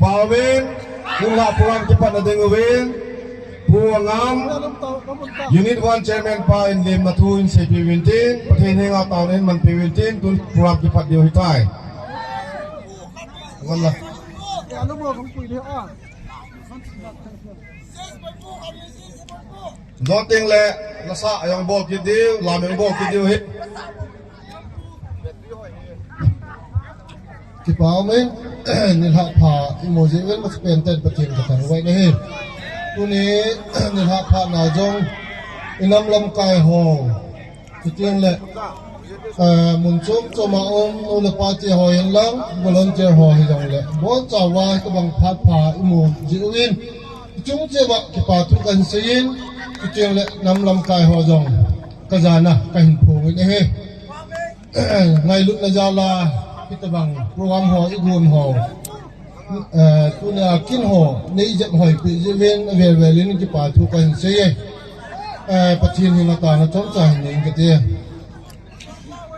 Kipawin, kung lapuan kipat na dingawin, puwangam, Unit 1 Chairman pa in lim na tuwin sa piwintin, patihin nga taunin man piwintin, kung puwang kipat di uhitay. Wala. Ano mo kung pwede Donting le, nasa yung ball kidiw, lamang ball kidiw hit. Kipawin, nilha pa emoji wen mas painted patin katang wai na hit. Tuni nilha pa na jong inam lam kai ho. Kitiang le muncung comaom ule pati ho yan lang volunteer ho hidang le. Bon cawa kabang pat pa emoji win. Chung jeba kipatu kan sayin. Kitiang le nam lam kai ho jong kazana kahin pungin he. Ngay lut na jala kitabang program ho igun ho tuna kin ho nei jet hoi pi jeven velin ki pa thu kan se ye pathin hi mata na chom cha ni ngate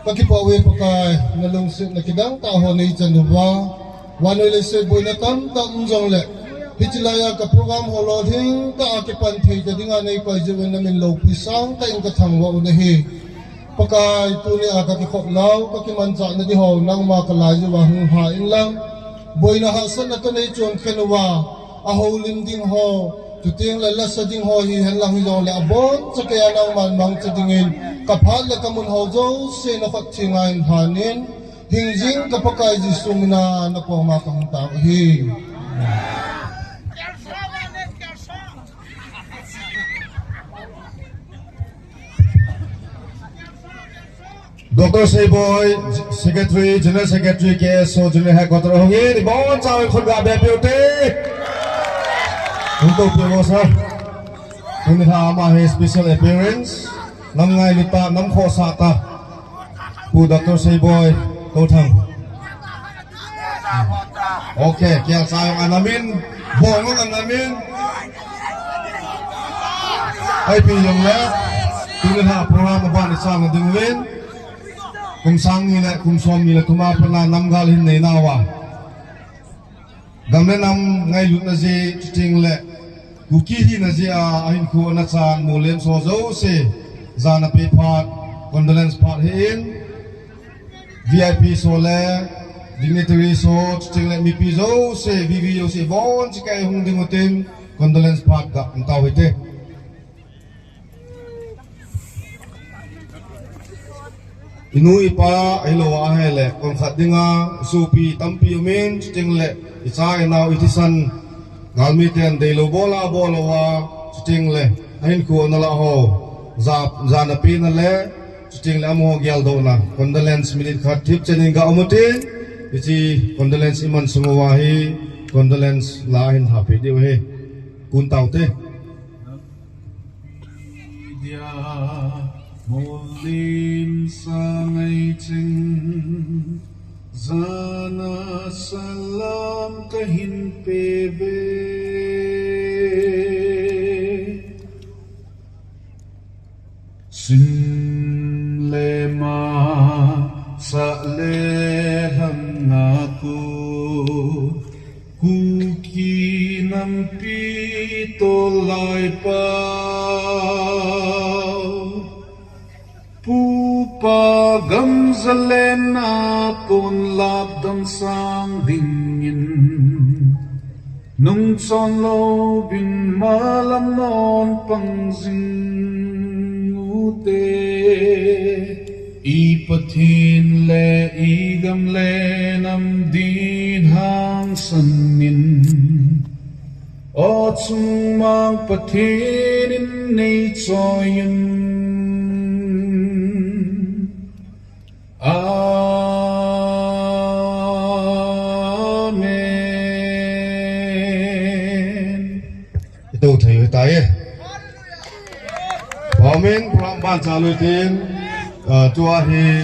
pa ki pa we pa ka na long se na kidang ta ho nei chan wa wanoi le se boi na tam tam jong le pichilaya ka program ho lo thing ta ki pan thei ta dinga nei pa jeven na min lo pi sang ta ing ka thang wa u hi pakai tuni aka ki khop lau ka ki mancha na di ho nang ma ka lai wa hu ha in lang boina ha san na to nei chon khenwa a ho lim ding ho tu ting la la sa ding ho hi han lang hi lo le abon cha ka ya nang man mang cha ding in ka phal la ka mun ho zo se na khat chinga in hanin hing jing ka pakai ji sumna na ko ma kang ta hi Dr. Seboy, Secretary, General Secretary KSO, Junior Headquarter Hongi, Bon Chao Khun Ga Be Beauty. Untuk Piosa, kami hama he special appearance, nam ngai lita nam kho sata, pu Dr. Seboy, kau thang. Okay, kia sayang anamin, bongong anamin. Hai piyong le, kami ha program aban isang dingwin. Kung sang nila, kung som nila, tumapa na namgalhin na inawa. Gamle nam ngay lut na si chiting le, kukihi na si ahin ko na sa mulim so zo si zana pipat, condolence part hiin, VIP so le, dignitary so chiting le mipi zo si VVO si bon si kaya hong dingutin, condolence part ka ang tawit eh. Inui pa ilo ahele kung khadinga supi tampi umin chiting le isa ina itisan galmiten de lo bola wa chiting le ahin ko nala ho za na pin le chiting le amo gyal do na condolence minute khat tip chening ga umutin iti condolence iman sumuwahi condolence lahin happy de he kun taute Mulim sangai ching zana salam kahin pebe sin lema sa leham ngaku kuki nampi tolai pa Pupa gamzalena pun labdam sang dingin nung son lo bin malam non pangzing ute ipathin le igam le nam din hang sanin o chung mang pathin in nei choyin Amen. Itu thầy tay. Amen. Program ban chalu tin. Chua hi.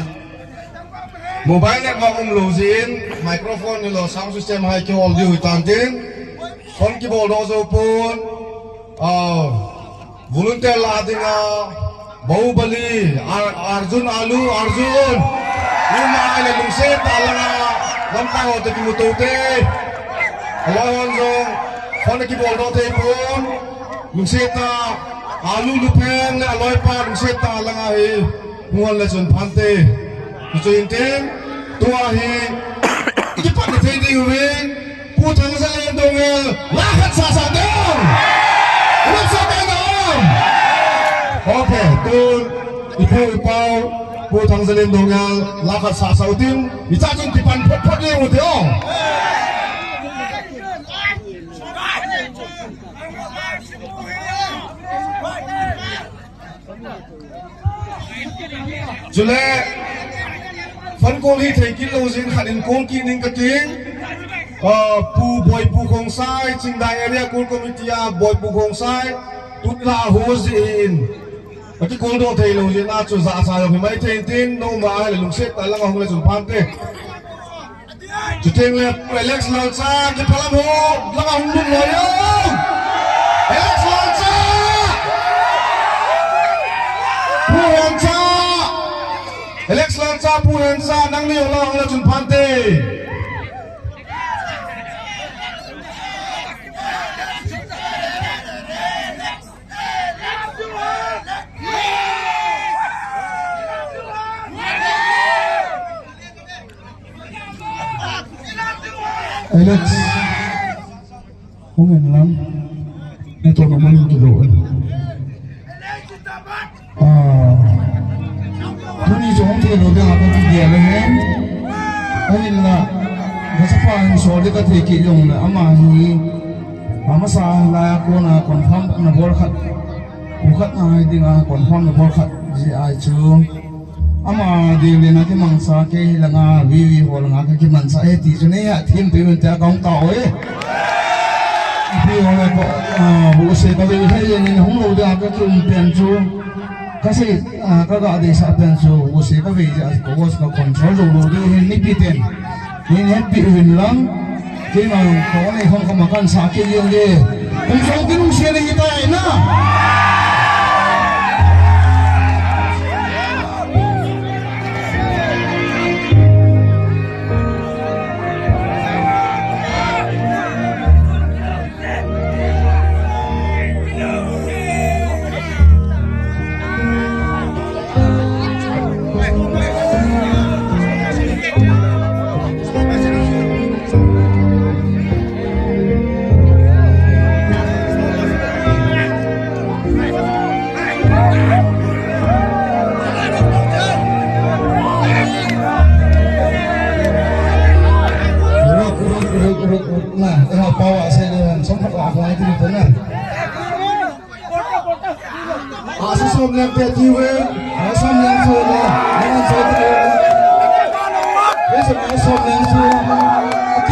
Mobile network lozin. Microphone ni lo sound system hai ke audio tan tin. Phone keyboard also pun. Volunteer la dinga. Bahubali Arjun Alu Arjun. Lima ay lungsip talanga lampa ho te timutote aloi hon jong hon ki bol do te pon lung se ta alu lupeng le aloi pa lung se ta langa hi mual le chun phante chu in tem tua hi ki pa te ding wen pu thang sa le dongel la khat sa sa dong lu sa dong okay tun ipu ipau pu thang sa le dongel la khat sa sa utin i cha chun ti pan phot phot le u te ong Jule fan kol hi thei kin lo jin khanin kol ki ning ka ting pu boy pu khong sai ching dai area kol committee a boy pu khong sai tu la ho jin ati kol do thei lo jin a chu za sa yo mai thei tin no ma le lung se ta lang hong le chun phan te chu teng le Alex Lau Cha ki phalam ho lang hong lung lo yo Alex Lau Cha pu hong cha Alex Lau Cha pu hong cha nang ni lo hong le chun phan te Alex, không hẹn lắm. Nên tôi cảm ơn cái đội. Tôi đi xuống thì nó đang có cái gì lên hết. Anh là nó sẽ phải số để có thể kỹ dùng là ama hi, ama sa là cô na còn phong na bol khát, bol khát ai đi nga còn phong na bol khát gì ai chưa. Ama di lena ke mangsa ke langa vivi hol nga ke mansa e ti june ya thim pe ta kaung tao e pi hol ko bu se ka vi hai ni hong lo da ka kum pen chu ka se ka ga de sa pen chu bu se ka vi ja ko was ka control lo de ni pi ten ni ne pi win lang ke ma ko ne hong ka ma kan sa ke yo de kum so ki nu se ni ta na bawa saya dengan sempat lakukan itu benar. Asyik yang tertiwe, asyik yang sudah, dengan saya besok asyik yang sudah,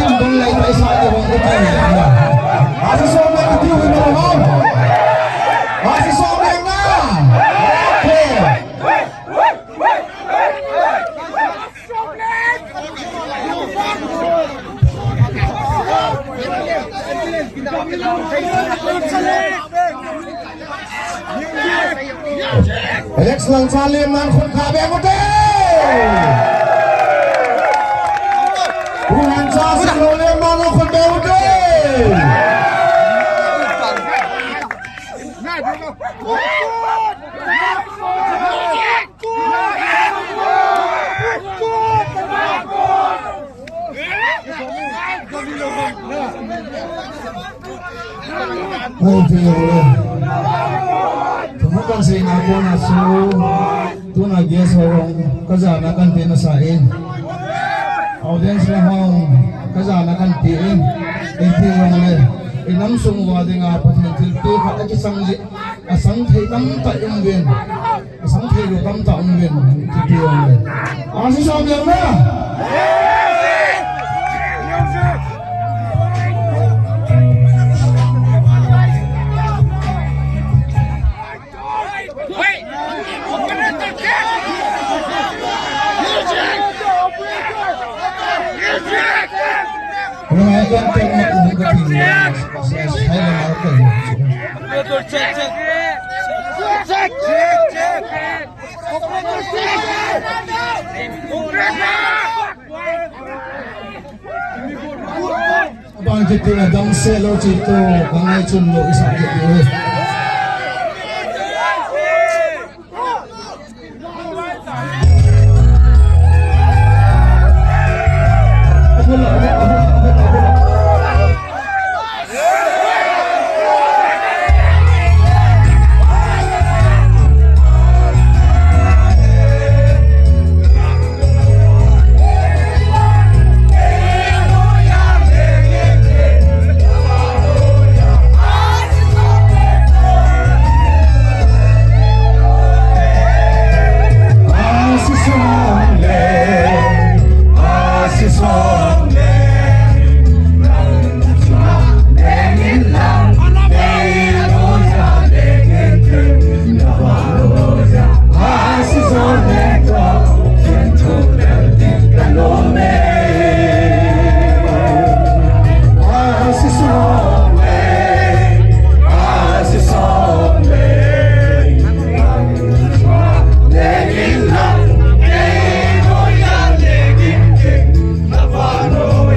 timbang lagi saya orang kita ini. Asyik yang tertiwe normal, asyik yang Alex Lau Cha liêm nan khôn khá bé một tê Pu Hong Cha xin lỗi liêm nan khôn bé một tê Ôi trời ơi bukan saya ngaku nasu, tu nak dia seorang kerja nak kan dia nasain, audiens lehong kerja nak kan dia, itu orang le, enam semua dengan apa yang tu kata asang thei tam tak unggen, asang thei lu tam tak unggen, itu orang le, asyik sama yang mana? Abang kita na dang selo chito kangai chun lo isang gitu. No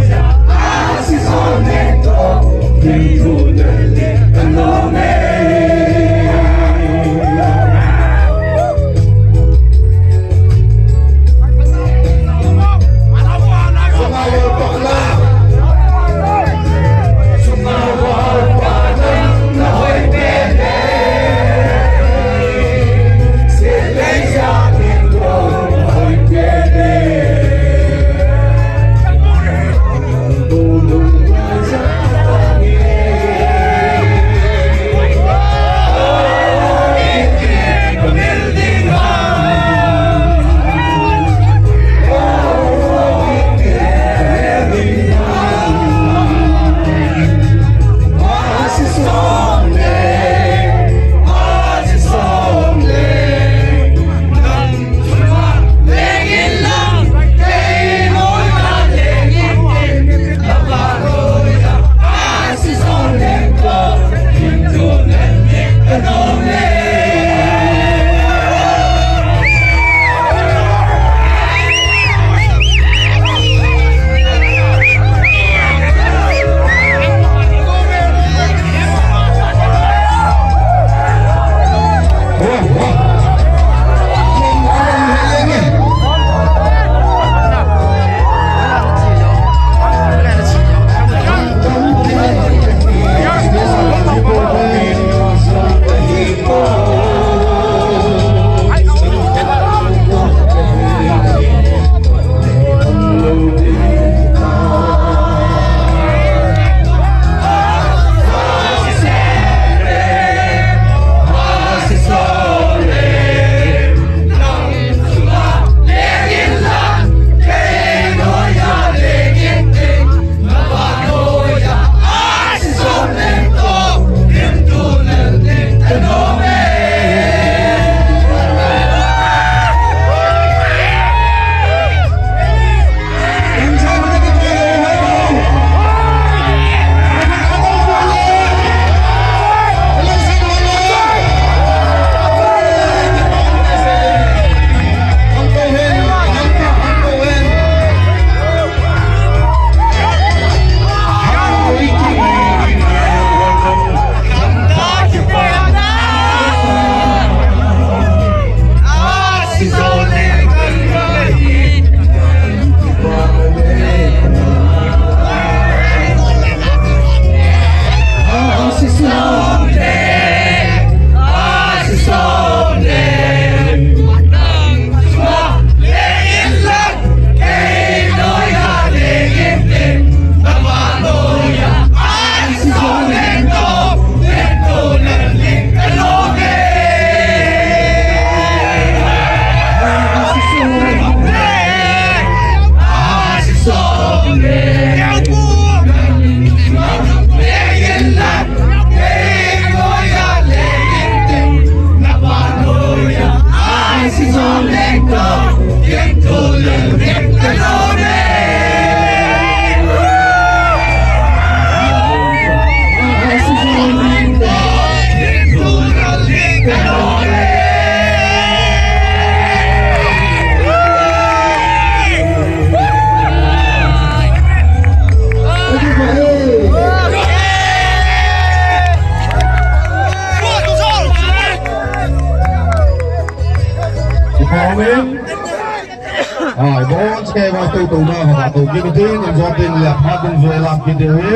ai tu na ha tu ki te yang zo ting le pha ting zo la ki de he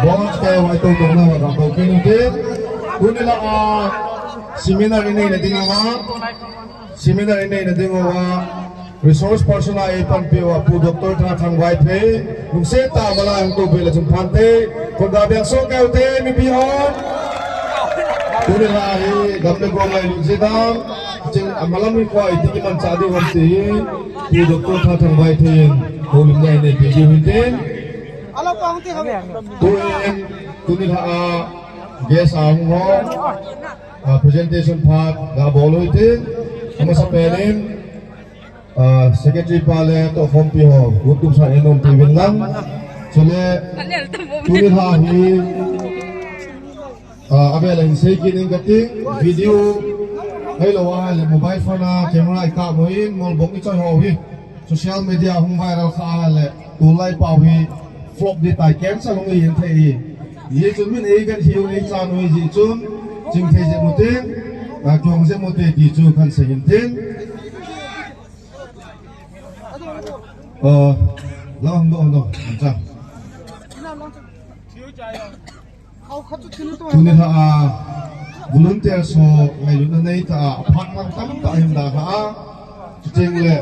bos ke ai tu na ha tu ki te kun la seminar ini na dingawa seminar ini na dingawa resource person ai pan piwa pu doctor tha thang wai phe lung se ta mala ang tu bela jum phan te ko da byang so ke te mi pi hon tu de la hi gam le ko ngai lung se dam ching amalam mi ko ai ti ki man cha de wan te pu doctor tha thang wai phe ko lung ngai ne pi ji hin te ala pang ti ha tu ni la guest ang ho presentation part ga boloi te ama sa penin secretary pale to form pi ho gutum sa enom ti win lang chule tuni ha hi abel in sei kin in gating video hello wa le mobile phone camera ka moin mol bong i choi ho hi social media hung viral kha le tu lai pau hi flop di tai kem sa long yin thei ye chun min e gan hiu e cha noi ji chun jing thei je mutin kyong je mutin ti chu khan se yin tin long no cha tuni ha volunteer so ngai lu nei ta phak mang tam ta him da ha ching le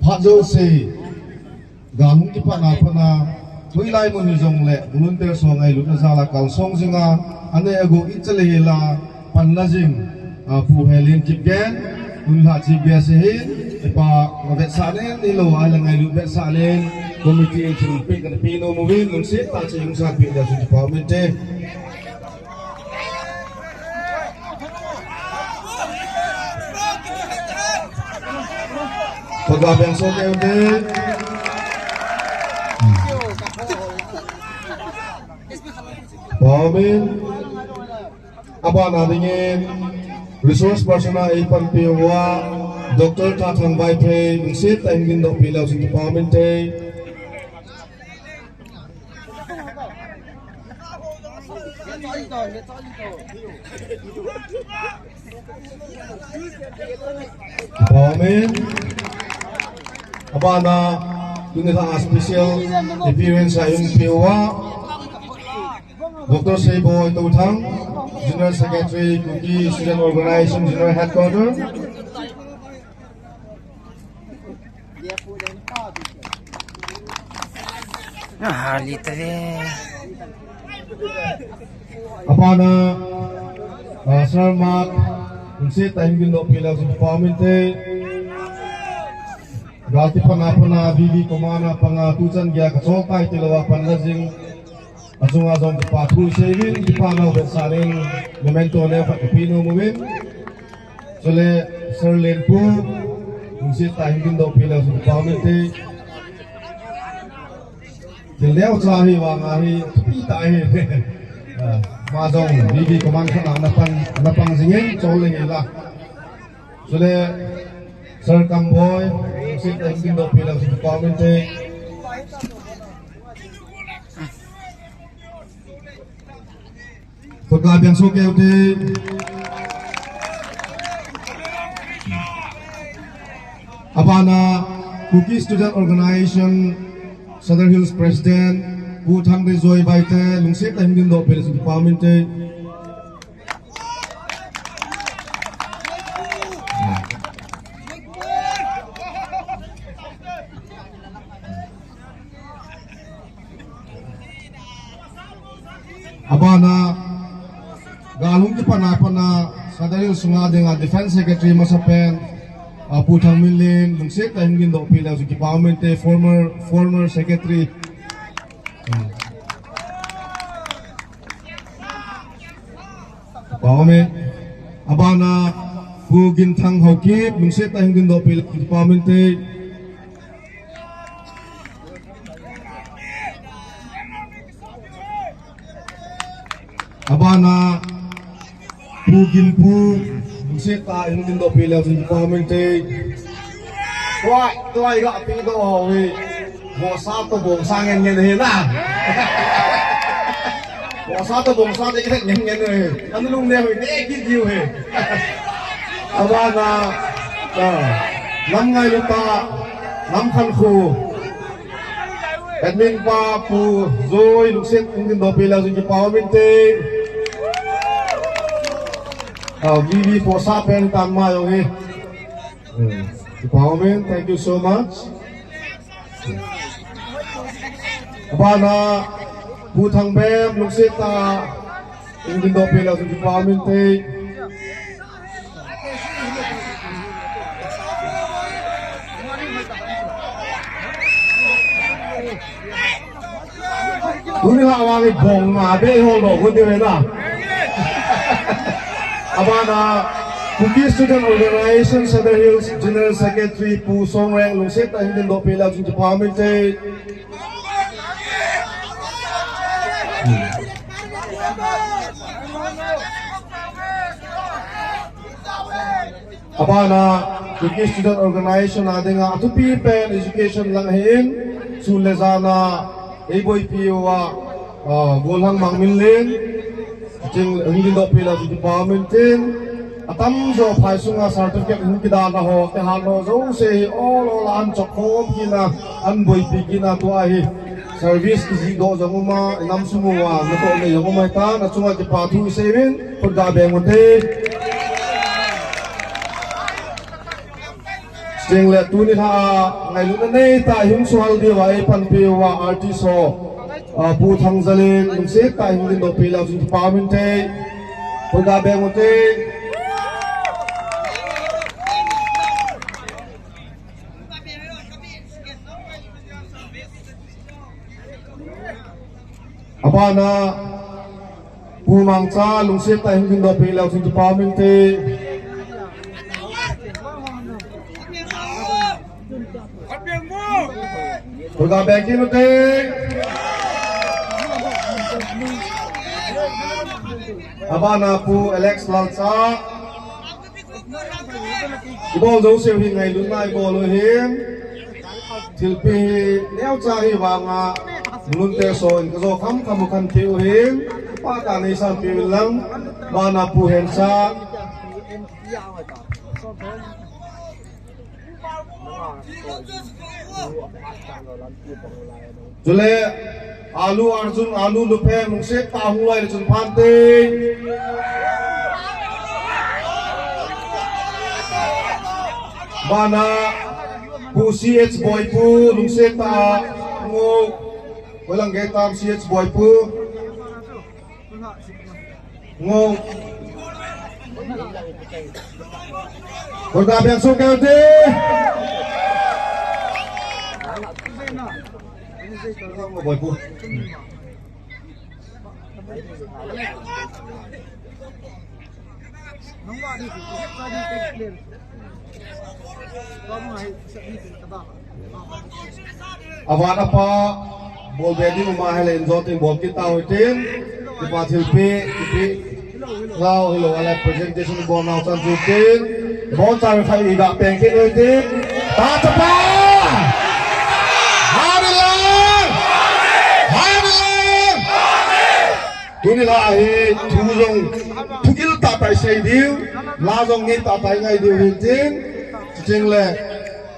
pha jo se ga mung ki pa na thui lai mun ni jong le volunteer so ngai lu na za la kal song jinga ane ago ichale la pan na jing pu helin kip gen tuni ha chi bia se hi pa vet sa ne ni lo ala ngai lu vet sa len committee chung pin kan pino movin lung se ta che yung sa pi da su department te pagka bang so ke de Amin abana dingin resource person ai pan piwa Dr. Tathang Bai Phe lung se ta ngin do pi lau su department te Amen. Abana tunita special appearance sa yung piwa Dr. Seibo Itutang General Secretary Kuki Student Organization General Headquarter halita deh. Apana Sir Mark Unsi time gindo pila sa department Gati panapana Vivi Komana Pangatusan Gya Kasokay Tilawa Panlazing Asunga Zong Patu Shaving Dipana Bensaling Memento Nefa Kapino Movin Sole Sir Lenpu Unsi time gindo pila sa department Tildew Tsahi Wangahi Pita Mazong Vivi Komang Kana Napang Zingin Chole Hila Sole Sir Kamboy Sit and Gindo Pilang sa department Pagkabiang sukew di Abana Cookie Student Organization Southern Hills President Bu Thang de Joy Baite Lungsit and Gindo Pilang sa department Abana galung ki pana Sadaril Sunga dengan Defense Secretary Masapen Putang Milin Lungsit and Gindo Pilang sa department former secretary Pawame Abana Bu Gintang Hokip Lungsit and Gindo Pilang sa department Abana Pugin Pu Sita yung Gindo Pilang sa department Tuwai ga pito wi Bosato bongsa ngen na Bosato bongsa de ngen ano nung ne wi ne kid yu he abana nam ngai lupa nam khan khu admin pa pu zoi lukset ingin do pila suji pawmin te vivi for sapen tan ma yo he pawmin, thank you so much. Abana pu thang bem lukset ta ingin do pila suji pawmin te Uni hawangi bong ma be holo kundi na. Abana Bukit Student Organization Cedar Hills General Secretary Pu Songreng Lungsit ta hindi do pila sa department te. Abana Bukit Student Organization ading atupi pen education lang hin sulezana Eboy Piwa Golhang Mangmilin Jing hindi do pila sa department tin atam zo phai sunga certificate hin kida na ho te han ho zo se all an chokhom kina an boy pi kina to ai service ki do zo ma nam sumuwa na to ne yo mai ta na chunga ki pa thu sevin pur da be mo te Sing le tu ni tha ngai lu nei ta him sual di wai pan pi wa artist ho pu thang zalin lung se ta him din do pi la su department te pur da be mo te abana pu mang cha lung se ta him din do pi la su department te Purga bagi nute. Abana pu Alex Lalsa. Ibol do se hi ngai lun nai bol him. Tilpi neo cha hi wanga lun te so in ko kham kham kan thiu him. Pa ta nei san pi lang bana pu hensa. Jule alu arjun alu lupe mungse tahu lai chun phante bana pu ch boy pu lungse ta ngo walang getam ch boy pu ngo Korda biang so kerte boy pu awan apa bol bedi umah helen zotin bol kita hoitin di patil pe di lau hello ala presentation bol nau san zutin bol cari khai ida pengke hoitin ta cepa Tuni lahi tuzong pukil tapai say diu lazong ni tapai ngai diu hintin cing le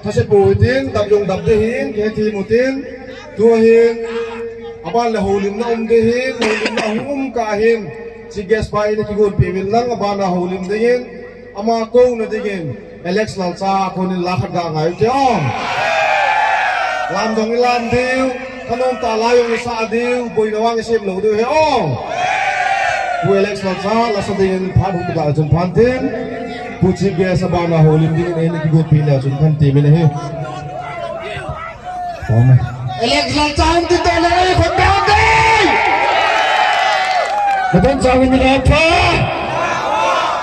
thase pu hintin dab jong dab de hin ke thi mutin tu hin aban le holim na de hin holim na ka hin si gas pai ni ki gon pi min lang aban na holim de hin ama ko na de hin Alex Lalsa ko ni la khat ga ngai te om lam dong lam diu kanom ta layong sa diu boi nawang sim lo diu he om Alex Lalsa lasa dengan padu kita ajan pantin puji biasa bana holim dengan ini kita pilih ajan pantin ini he Alex Lalsa untuk tanah kondangan Kemudian jawin ini apa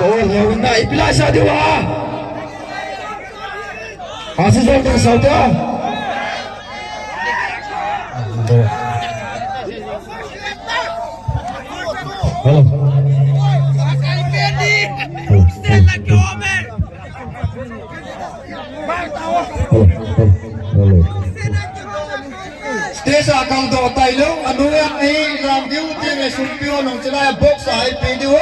oh lewat nak ipilah sahaja masih jauh sahaja Halo. Halo. Stesa kang do tayo anu yang ni ram diu tin le sumpio nong chila box ai pe diu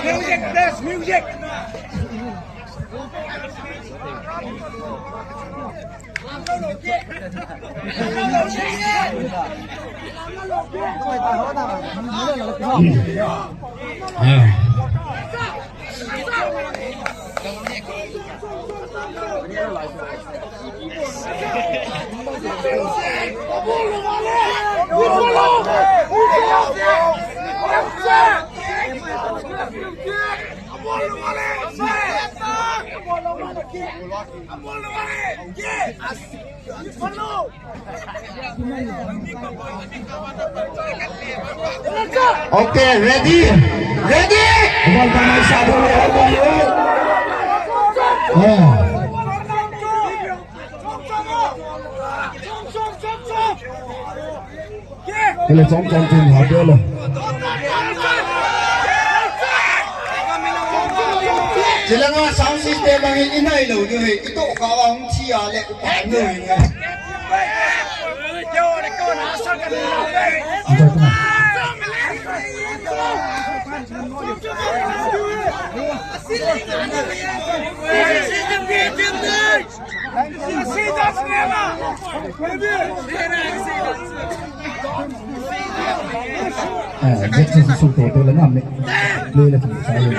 Music, there's music. Okay, ready? Ready? Cái này trong trình hạt đưa rồi. Chỉ là ngã sound system bằng cái này đâu như vậy, cái tổ cao ông chi à lệ phải người này. Rất là sụp đổ tôi lớn lắm đấy. Đây là phần sai rồi.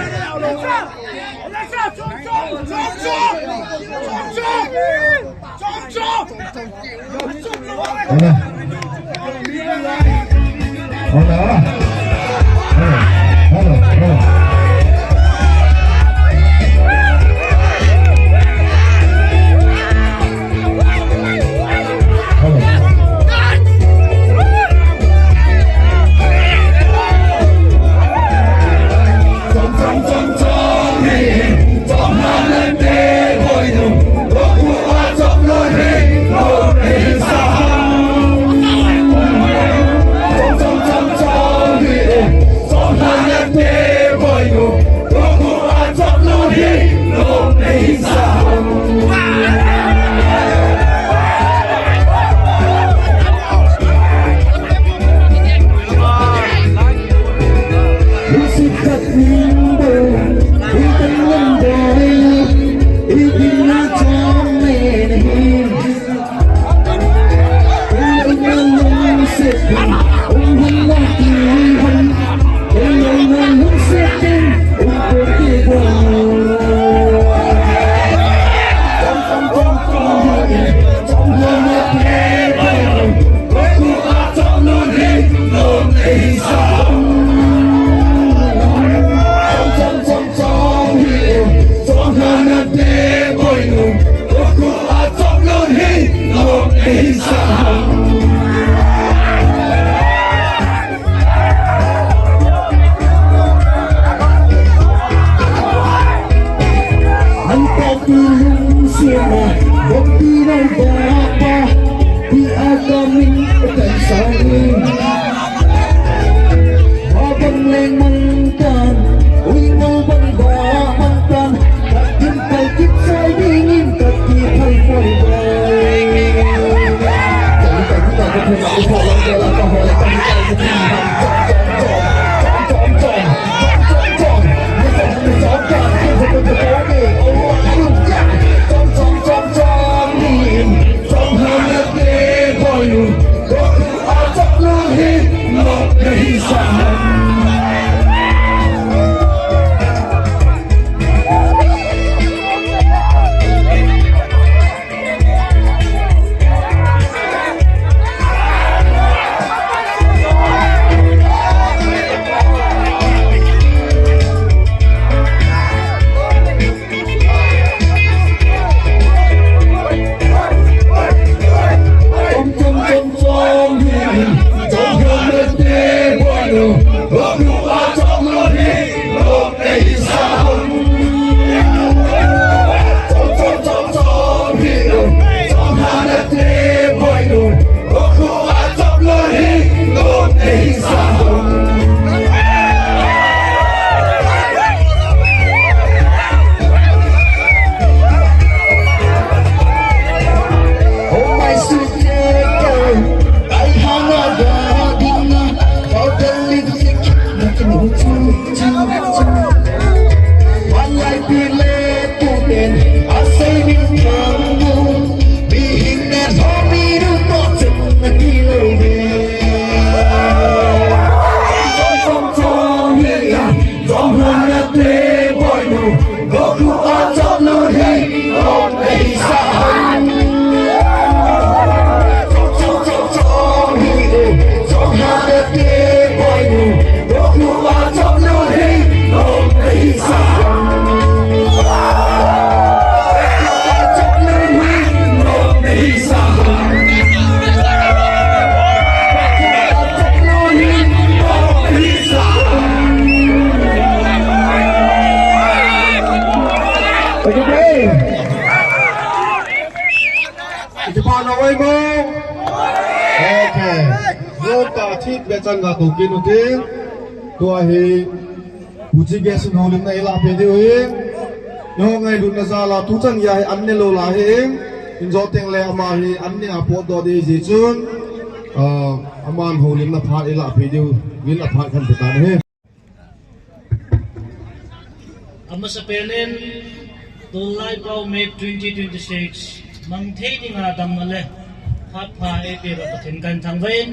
Oh my sweet girl, I hang out oi mo okay vô ta thít về chân ngà tụ kinh utin tua hi uchi ge sun holim na ila pe de hi no ngai du na za la tu chang ya an ne lo la hi in zo teng le ama hi an ne a po do de ji chun aman holim na phat ila pe de win a phat khan pe ta he Ama sa penen tulay pau May 2026 mang thei dinga dam male phat pha e pe ba pathin kan thang vein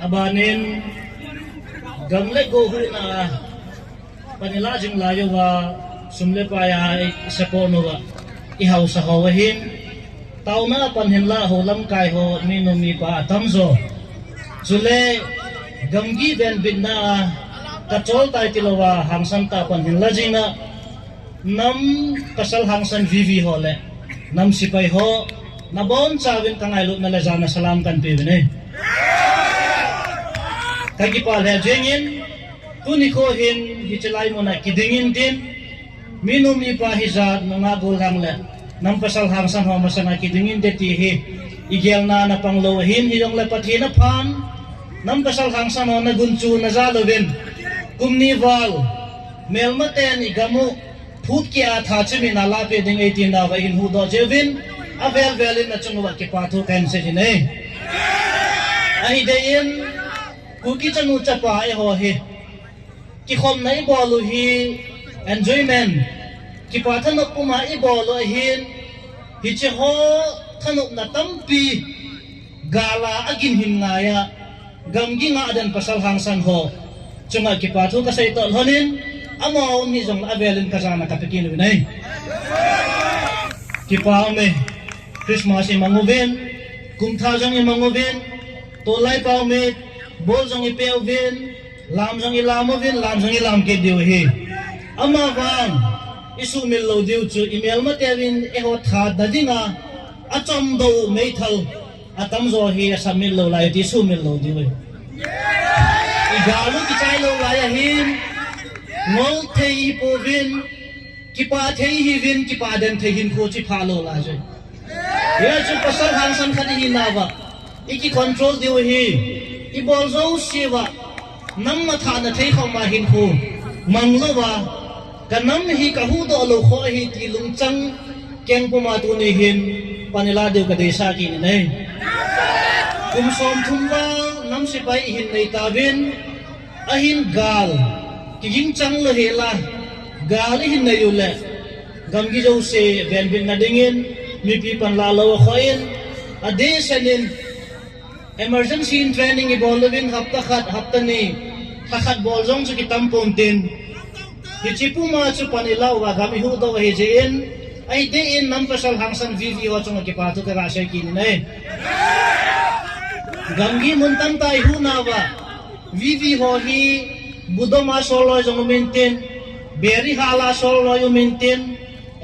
abanin gamle go hu na panila jing la yo wa sumle pa ya sapo no wa I hau sa ho hin tau na panhin la ho lam kai ho mi no mi pa tamzo chule gamgi ben bin na kachol tai tilowa hangsan ta panhin la jina nam kasal hangsan vivi hole nam sipai ho na bon chawin kangai lut na la jana salam kan pe ne kagi pal he jengin tuni ko hin hichelai mo na kidingin din minum mi pa hizat mga gulang le nam pasal hangsan ho masana kidingin de ti hi igel na panglohin hiyong le pathina phan nam pasal hangsan ho na gunchu na zalovin kumnival melmaten igamu phut kia tha chimi na la pe ding 18 da vai hu do jevin avel velin na chungwa ke pathu kan se ni ai dein ku ki chanu chapa e ho he ki khom nai bolu hi enjoyment ki pathan puma e bolu hin hi che ho thanuk na tampi gala agin hin ngaya gamgi nga adan pasal hangsan ho chunga ki pathu ka sai to honin amo ni jong avelin ka sana ka pekin nei ki pa me Christmas i manguven kum tha jong i manguven to lai pa me bol jong i peuvin lam jong i lamovin lam jong i lam ke diu hi ama wang isu mil lo diu chu email ma tevin e ho tha dadinga achom do mei thal atam zo hi asamil lo lai ti su mil lo diu igalu ki chai lo lai hin ngol thei povin ki pa thei hi vin ki pa den thei hin ko chi pha lo la je ya chu pasal hang san khani hi nawa iki control diu hi I bol zo siwa nam ma tha na thei kho ma hin ko manglo wa kanam hi ka hu do lo kho hi ti lung chang keng pu ma tu ni hin panila de ka de sa ki ni nei kum som thum wa nam si pai hin nei ta vin ahin gal ki ging chang lo hela gal hin nei ule gam gi jo se ben bin na dingin mi pi pan la lo khoin ade sanin emergency in training I bolovin hapta khat ni khat bol jong chu ki tampon tin hi chipu ma chu panila wa gami hu do he jein ai de in nam pasal hangsan vivi wa chung ki pa tu ka sai ki ni nei gamgi mun tam tai hu na wa vivi ho hi budoma solo jong maintain beri hala solo yo maintain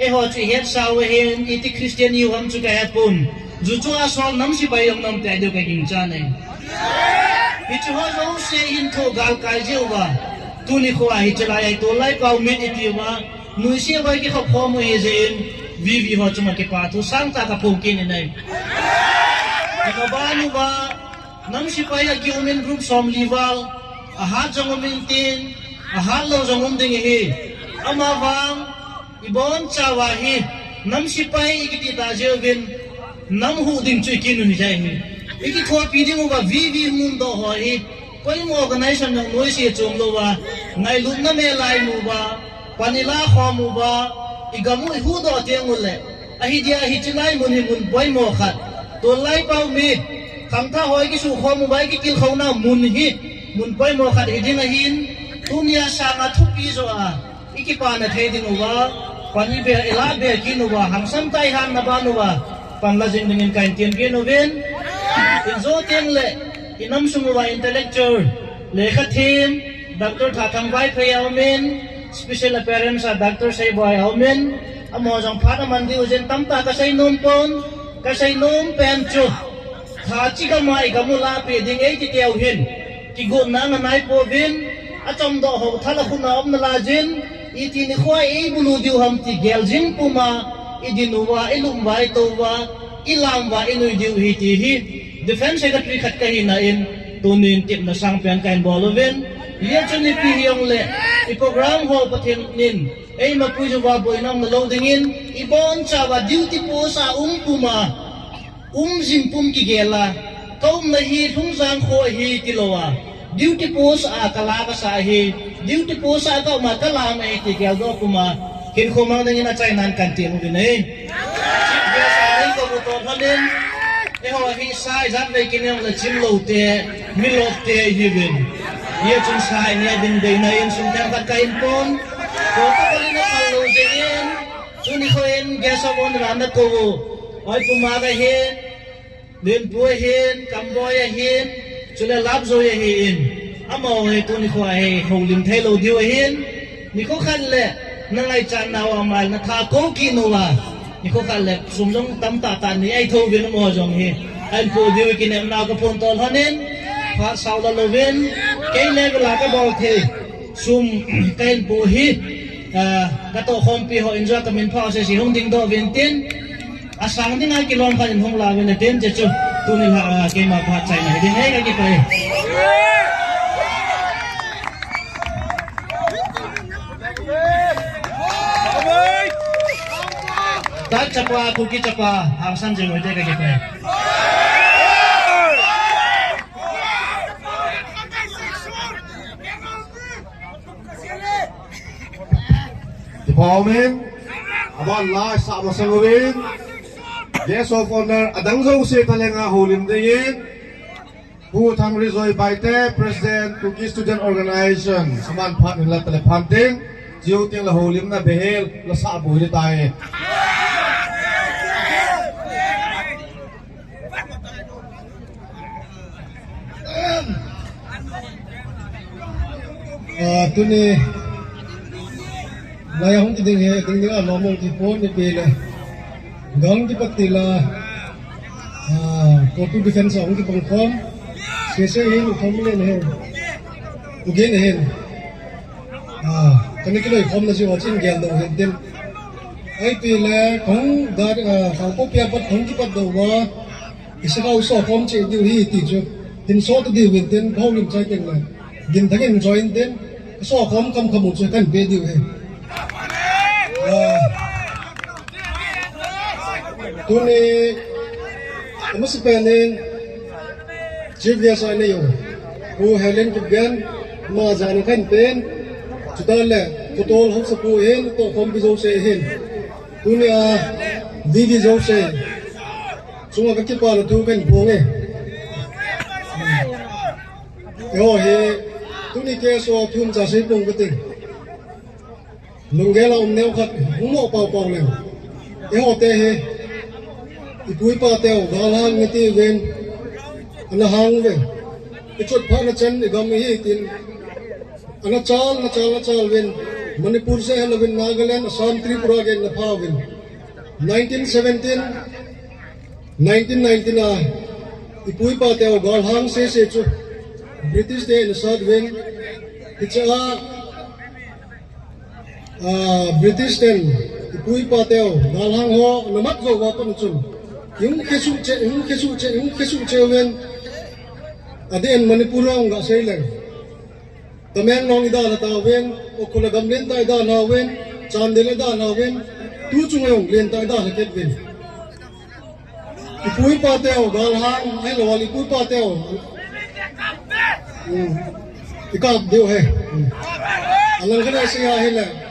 e ho chi het sawe hen iti christian yu ham chu ka hapun ju chu asol nam si bayong nam te de ka ging cha nei hi chu ho zo se hin ko gal kai je wa tu ni ko a hi chala ai to lai pau mit iti wa nu si wa ki kho kho mo he zen vivi ho chu ma ke pa tu sang ta ka pung kin nei ko ba nu ba nam si pai a ki umen group som lival a ha jong maintain a ha lo jong ding hi ama wang ibon chawa hi nam si pai ikiti ta jevin nam hu ding chu kin ni jai hi iki tho pi ding ba vivi mun do ho hi koi mo organization nang noi si chom lo wa ngai lu na me lai mu ba panila kho mu ba igamu hu do tiang ul le a hi dia hi chinai mun hi mun boy mo khat to lai pau mi kham tha hoi ki su kho mu bai ki kil khona mun hi mun boy mo khat hi ding a hin tunia sanga thu pi zo a iki pa na thei ding wa pani be ela be ki no wa hamsam tai han na ba no wa panla jing dingin kain tien ge no ven in zo teng le inam sumu wa intellectual lekha thim dr thatang bai phayau men special appearance a dr sai boy aumen amo jong phana mandi ujen tamta ka sai nom pon ka sai nom pen chu tha chi ka mai ka mula pe ding ei ti teu hin ki go na na nai po vin a chom do ho thala khuna om na la jin iti ni khoi ei bulu diu ham ti gel jin puma idinu wa ilum bai to wa ilam wa inui diu hi ti hi defense secretary khat ka hi na in tunin tip na sang pen kain boloven ye chuni pi hiong le i program ho pathin nin ei ma pu ju wa boi nam na lo dingin i bon cha wa duty po sa puma jim pum ki gela kaum na hi thung jang kho hi tilowa duty po sa kala ka sa hi duty po sa ka ma kala ma ki gel do kuma kin khomang dingin na chainan kan ti mo dinai ya sa nei ko bu to thanin e ho hi sai zat ve kin yang la chim lo te mi lo te hi bin ye chung sai ne din dei na in sum tang ka kain pon ko ko li na kal lo dingin chuni ko en ge so bon ran na ko oi puma ga hin din pu hin kamboya hin chule lap zo ye hin amo he tu ni ko he holim thai lo dio hin ni ko khan le na ngai chan na wa mal na tha ko ki no wa ni ko khan le sum jong tam ta ta ni ai tho vin mo jong hi an pu dio ki ne na ko pon tol hanen pha sau da lo ven ke le la ka bol the sum kain pu hi ka to khom pi ho enjoy ka min pha se si hong ding do vin tin asang ding ai kilom khan hong la ven ten che chu tu ni ha ke ma pha chai na ding ai ka ki pai tak chapa kuki chapa hangsan je ngoi te ka ki pai Department abon la sa masangwin guest of honor adang zo se talenga holim dingin pu thang rizoi baite president Cookie Student Organization saman phat la telephan ting jiu ting la holim na behel la sa bu ri tai tu ni lai hong ki ding he ding ni a lo mo ki phone ni pe le gang ki pakti la ko tu defense ong ki pang khom se hin khom le ne u ge ne hin kan ki loi khom na si wa chin gel do hen dem ai pe le kong da khang ko pya pat khong ki pat do wa isa ka so khom che di hi ti chu tin so to di win ten khom lim chai ten la gin thangin join ten so khom kam khamu chu kan be di he tu ni kamu sepenin chief dia saya ni yo ku Helen Kubian ma jani kan pen sudah le kutol hok sapu hen to kom bi zo se hen tu ni vivi zo se sunga ka ki pa lo tu kan bong e yo he tu ni ke so thum cha se pong ka ting lungge la neo khat mo pau pau le e ho te he ipui pa teo galang ngati ven ana hang ve ichot pha na chen gam hi tin ana chal ven manipur se helven nagaland assam tripura gen na pha ven 1919 ipui pa teo galang se chu british de in south ven icha British ten ipui pa teo galang ho namat go wa pan chun yung kesu che wen aden manipurong ga sailen tameng nong ida la ta wen okula gamlen ta ida na wen chandele da na wen tu chungayong len ta ida la ket wen ipui pa teo galang ai lo wali ipui pa teo ikap deu he alang kana siya hele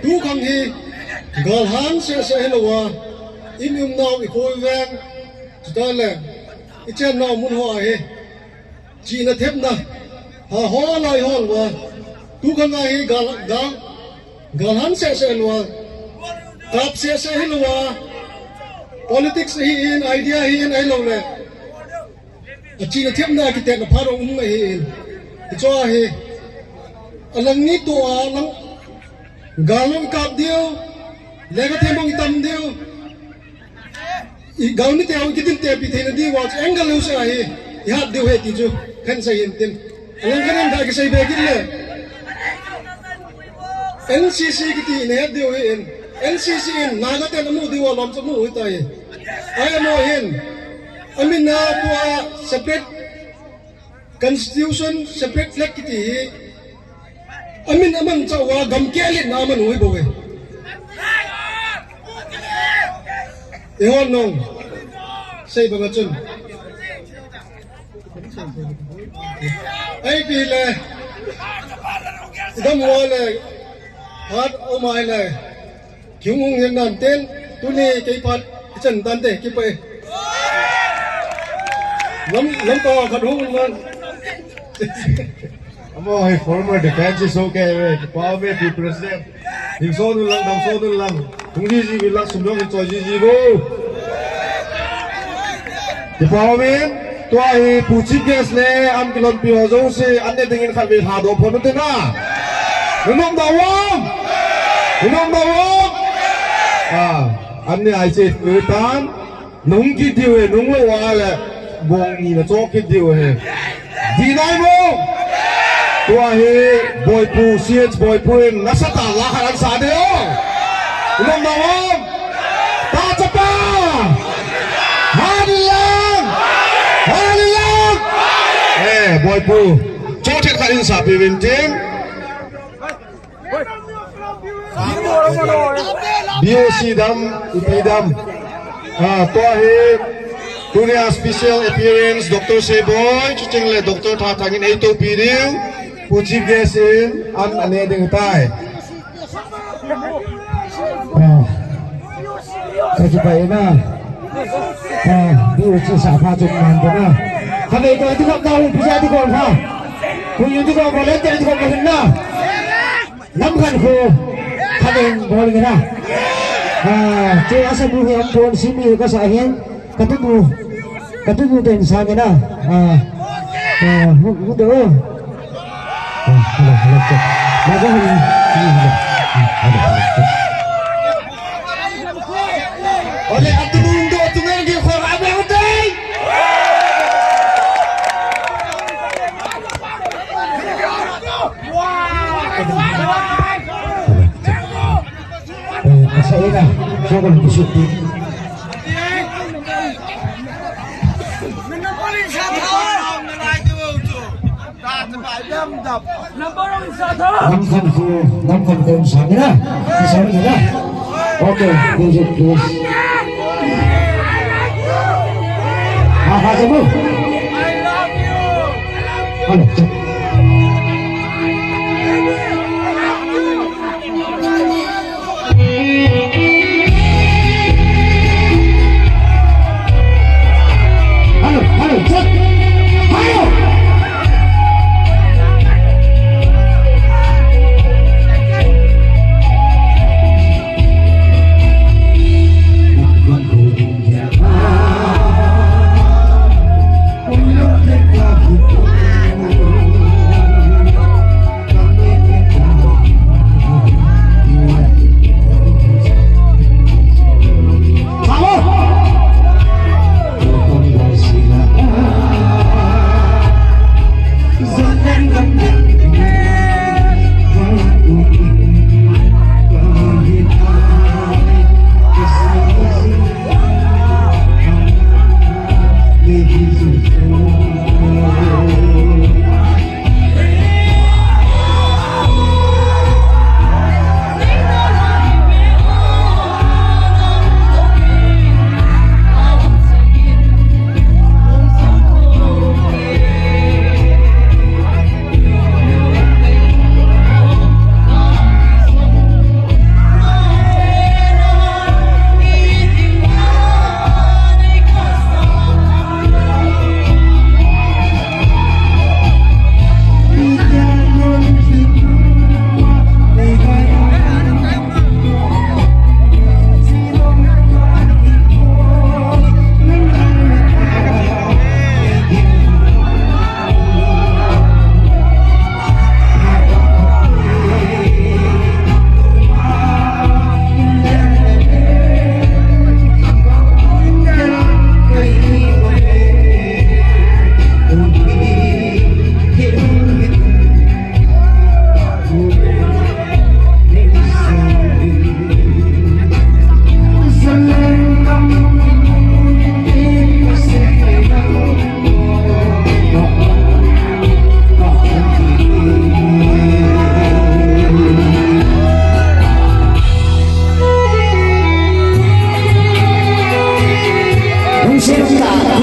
tu khang hi gal hang se helwa imum naw I koi wen tudale ichen naw mun ho he chi na thep na ha ho lai hon wa tu khang hi gal hang se helwa kap se helwa politics hi in idea hi in hello le chi na thep na ki te na pharo hi cho hi alang ni to alang galong kap dio lega the mong tam dio I gaw ni te au kitin te pi thena di watch angle lu sa hi hat dio he ti ju kan sa yin tin alang kan da ki sai be gil le NCC kiti ne dio in NCC in naga ten amu diwa lam samu itai ay mo in amin na tua separate constitution separate flag kiti amin aman chawa gam kelin na aman hui bowe ehon nong sei banga chun ai pile idam wale hat omai le kyung hung hen nan ten tu ni kai pat chen tan te ki pe lam to khat hung man Amo hai former defense is okay we pa we the president ding so nu lang dam so nu lang tung ji ji lang sum long choi ji ji bo the pa we to ai pu chi gas le am kilon pi ho zo se an ne ding in khat we ha do phon te na nom da wong an ne ai che u tan nong ki diu e nong lo wa le bong ni na cho ki diu he di nai mo tua he boy pu siet boy pu nasata la haran sa de o nom da wong ta chapa hadilang boy pu cho the kharin sa pe win team BOC dam ipidam tua he tunia special appearance Dr. Seboy chuching le Dr. Tha thangin ei to piriu puchi gesin an ane ding tai Kasi pa ina BOC sa pa chung man na kami ito di ko daw bisa di ko ha kung yung di ko volunteer di ko mahin na namkan ko kami boleh na kaya sa buhay ang buwan sini ka sa ahin katubo din sa amin na hudo oleh atu mundo tu ngi ko abe hotai saya ina so ko kusiti namkan ko sa nila sa nila okay please apa kamu halo cek ayo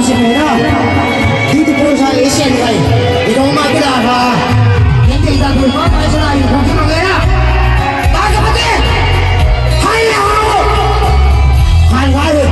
xin mày đó khi tụi cô sai lấy xe này thì đâu mà cái là những tiền ra tụi nó phải sai không có nghe đó ba cái gì hay là hay quá rồi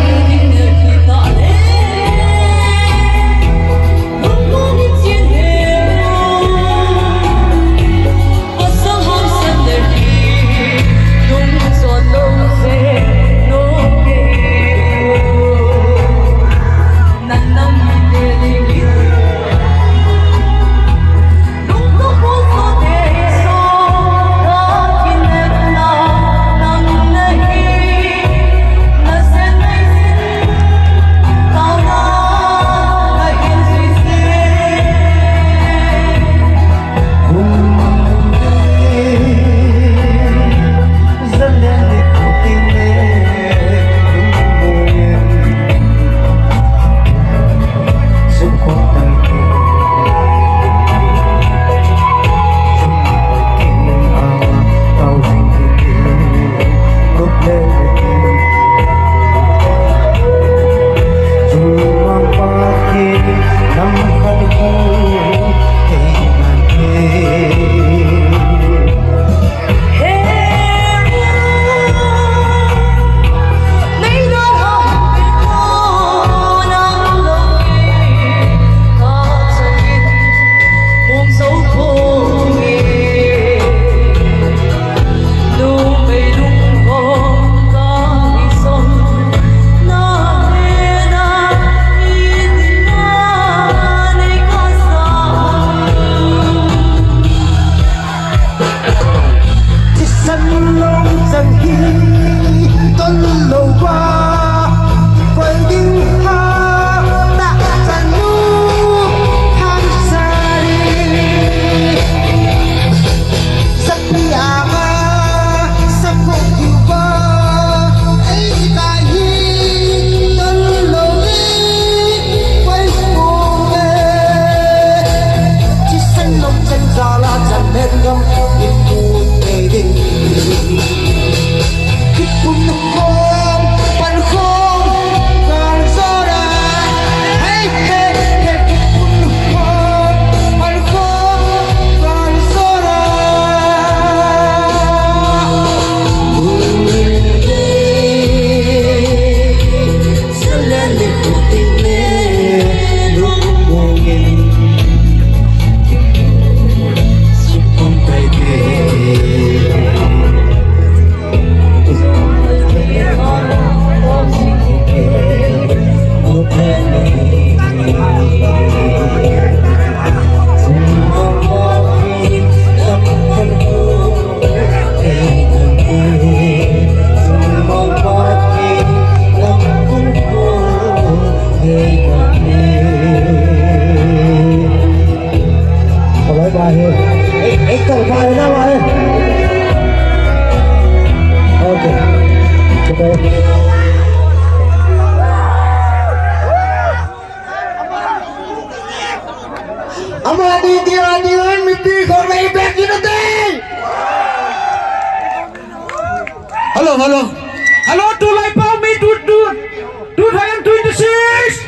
Hello, to like for me, 2026.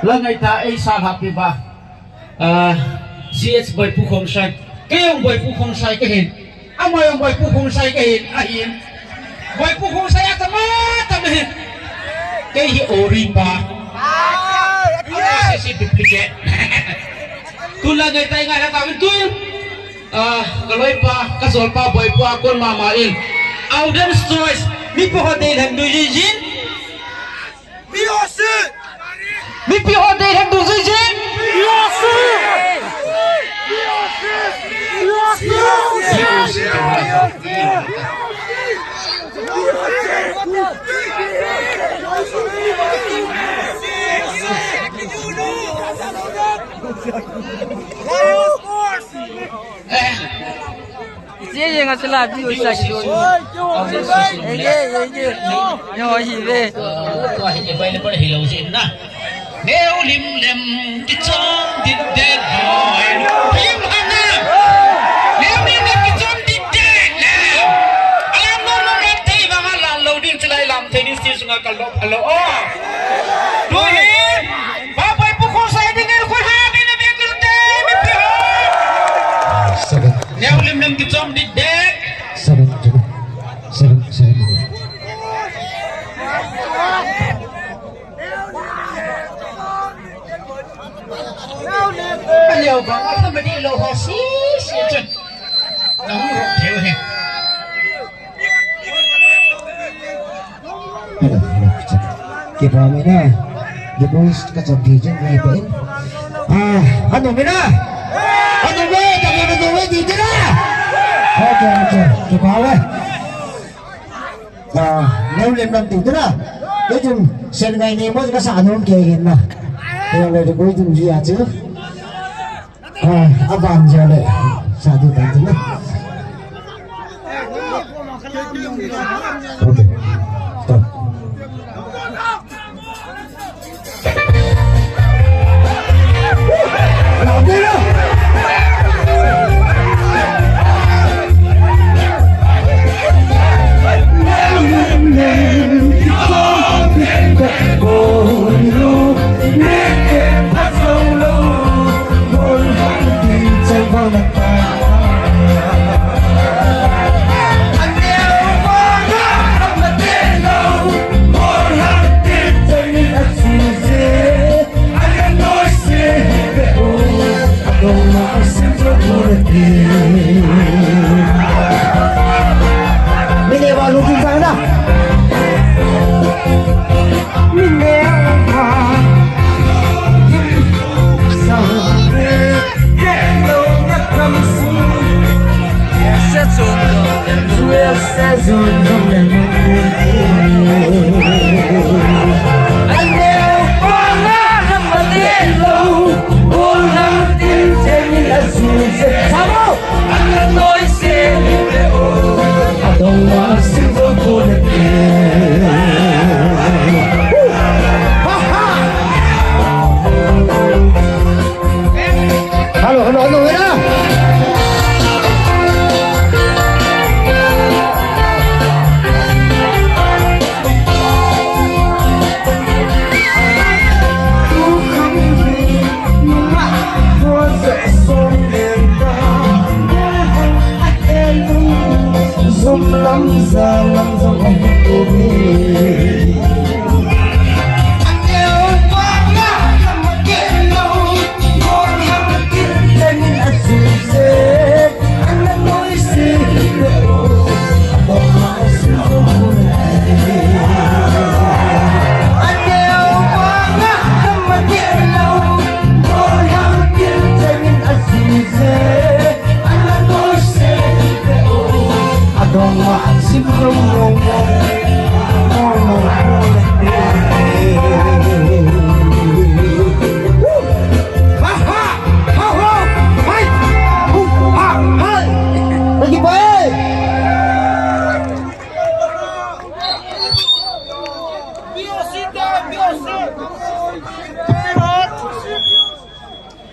Lần này ta ấy sang happy ba, CS bảy phụ không sai, cái ông bảy phụ không sai cái hình, ông bảy phụ không sai cái hình, hình, bảy phụ không sai cái mà hình, cái hi orimba, sesi duplicate, tu lần này ta ngay là tao tu. Kalau pa kasol pa boy pa kon mamain Auden's choice mi po hotel hem du jin mi po hotel hem du jin Dia yang telah biasa gitu. Nyawa hibe. Tuh ini bayi pada hilang sih nah. Neu lim lem kicong di dead boy. Lim mana? Neu lim lem kicong di dead lem. Alam no mati bangal lalu din celai lam tenis di sungai kalau oh. Liều có không mà đi lộ họ xí xí chân nóng rộn thiếu hè kịp rồi mày nè kịp rồi các chồng thì trên này bên anh đồng mày nè anh đồng mày tập đồng mày gì thế đó ok kịp rồi đấy nếu lên làm tiểu thế đó nói chung xem ngày này mới có sản không kề hiện mà thì là được cuối cùng gì à chứ bạn giờ lại sản từ tám tiếng ok stop làm đi đâu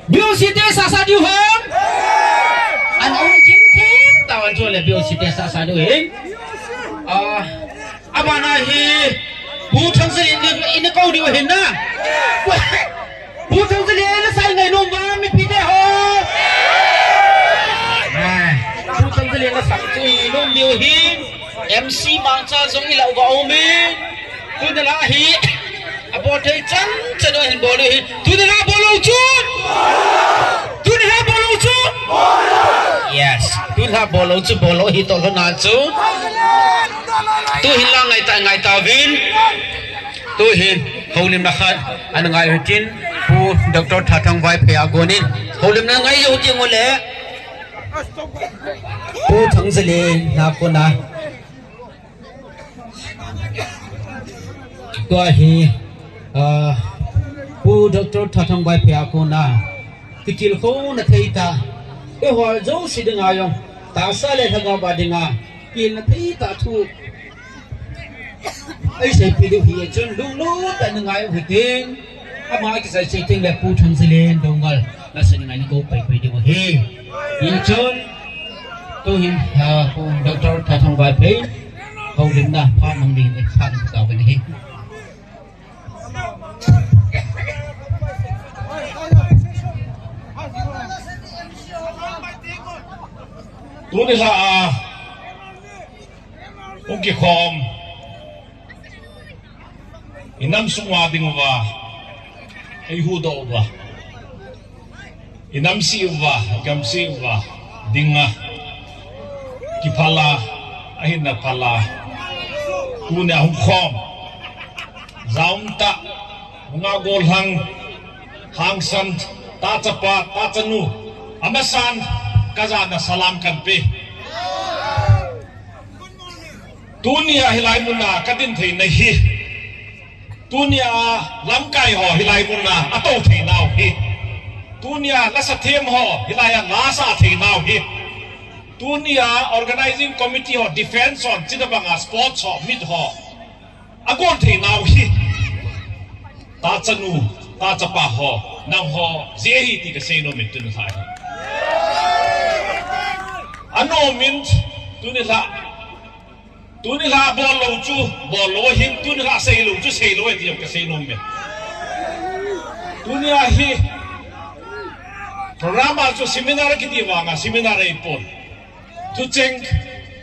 biểu sĩ tế xa xa điều hơn anh ông chính thế tao anh cho là biểu sĩ tế xa xa điều hình bà này thì bố thằng gì in câu điều hình đó bố thằng gì nó sai ngày nôm vào mình biết đấy hả bố thằng gì nó sẵn cho in nôm điều hình MC mang cha giống như lão gạo mình tôi đã là hi bố thấy chắn cho nó hình bố điều hình tôi đã là bố lâu chút tôi đã là bố lâu chút yes tôi là bố lâu hi tôi là nào chút tôi hình là ngày ta vin tôi hình hầu niệm đặc hạt anh ngày tin bu Dr. Thatang vai phê agonin hầu niệm là ngày yêu tiếng ngôn lệ bu thằng gì lệ na cô na tôi hi bu Dr. Thatang vai phê agona cái chiều khô là thấy ta cái họ dấu sĩ đừng ai không ta sai lệ thằng bà đừng à kia là thấy ta thu ấy sẽ bị điều hiện chân đúng lúc tại những ngày hồi tiên mà cái sẽ tình là phụ thân sẽ lên đâu ngờ là sẽ những ngày cô phải điều hi hiện chân tôi hiện Dr. Thatang vai phê hầu định là phát mang đi để khăn tạo cái này tôi đi là ông kia khom inam sungwa dingwa ay hudo ba inam siwa gam siwa dinga kipala ahin na pala kuna humkhom zaumta mga golhang hangsan tatapa tatanu amasan kazana salam kanpe dunia hilai muna kadin thei na hi dunia lamkai ho hilai muna ato thei nau hi dunia lasa them ho hilai lasa thei nau hi dunia organizing committee ho defense on chidabanga sports ho mid ho agon thei nau hi ta chanu ta chapa ho nang ho zehi ti ka sei no mit tun thai ano mint tuni la bolo him tuni la sei lo ti ka sei no me dunia hi programa chu seminar ki diwang seminar ai pon tu cheng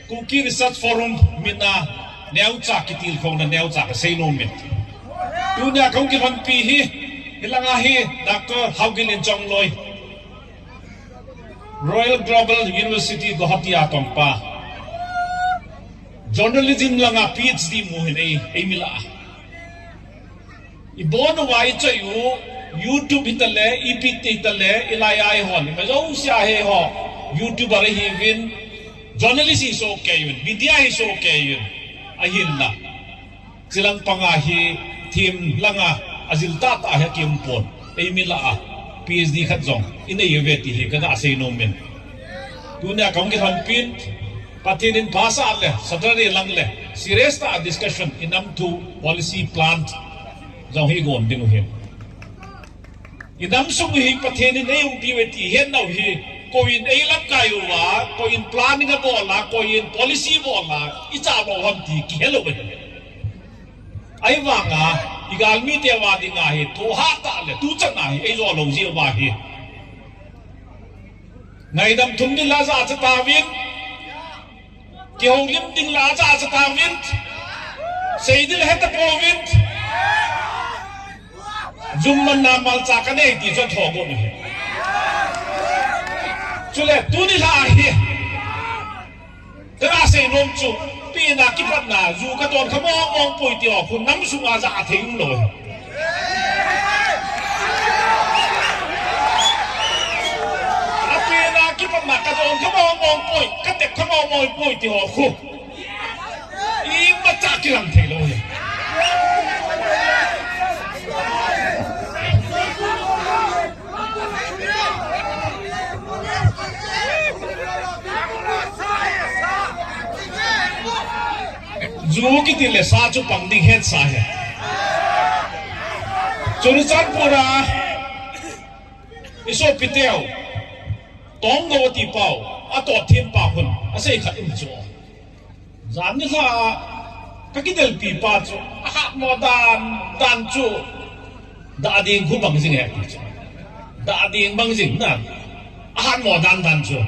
kuki research forum mina neu cha ki til khong na neu cha ka sei no me dunia kong ki han pi hi hilanga hi dr haugilin chongloi Royal Global University Guwahati atongpa journalism langa PhD mo hinay emila ibono wai chayu YouTube hitale EPT hitale ilayay hon majo sia he ho YouTuber hi win journalist is okay yun media is okay yun ahilla silang pangahi team langa azilta ta ha kimpon emila PhD khatzong ina yeveti hi kana asay no men dunia kong ki han pin patinin basa le Saturday lang le serious ta discussion inam to policy plant jong hi gon ding hin inam sung hi patinin nei um piweti hen nau hi koin ei lam kayu wa koin planning a bola koin policy bola icha bo ham ti ki hello be ai wanga igal mi te wa dinga hi to ha ta le tu chana hi ei zo lo ji wa hi ngai dam thum di la za cha ta win ki hong lim ding la cha cha ta win sei dil het ta po win zum man na mal cha ka nei ti cho tho go ni chule tu ni la hi ta sei nom chu pi na ki pat na zu ka ton kha mong poi ti o kun nam su nga za thing lo mà cái đó không mong bồi cái đẹp không mong bồi thì họ khô ý mà chả cái làm thế rồi dù cái tiền lệ sa cho bằng đi hết sa hết cho nên chắc pura iso piteo tong ngô ti bao a to thiên pa hun a sei khat im cho zan ni kha ka ki del pi pa cho a ha mo dan chu da ding khu bang jing he ti da ding bang jing na a ha mo dan chu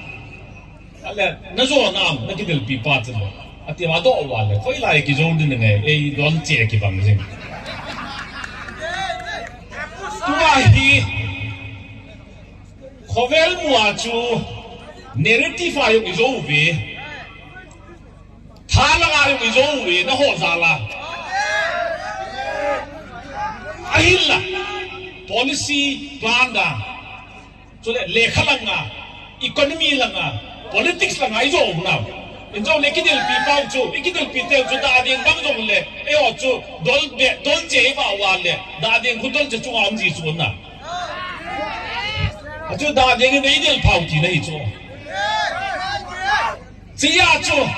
ale na zo nam na ki del pi pa cho a ti ma do wa le khoi lai ki zo din ne ei don che ki bang jing tu a hi khovel mua chu narrative ayo izo ve thala ayo izo ve na ho zala ahilla policy plan da so le khalanga economy langa politics langa izo na injo le kidel pi pau chu ikidel pi te chu da ding bang jong le e o chu dol je ba wa le da ding khudol chu chu am ji chu na就打电个那一点跑题那一做，这样做，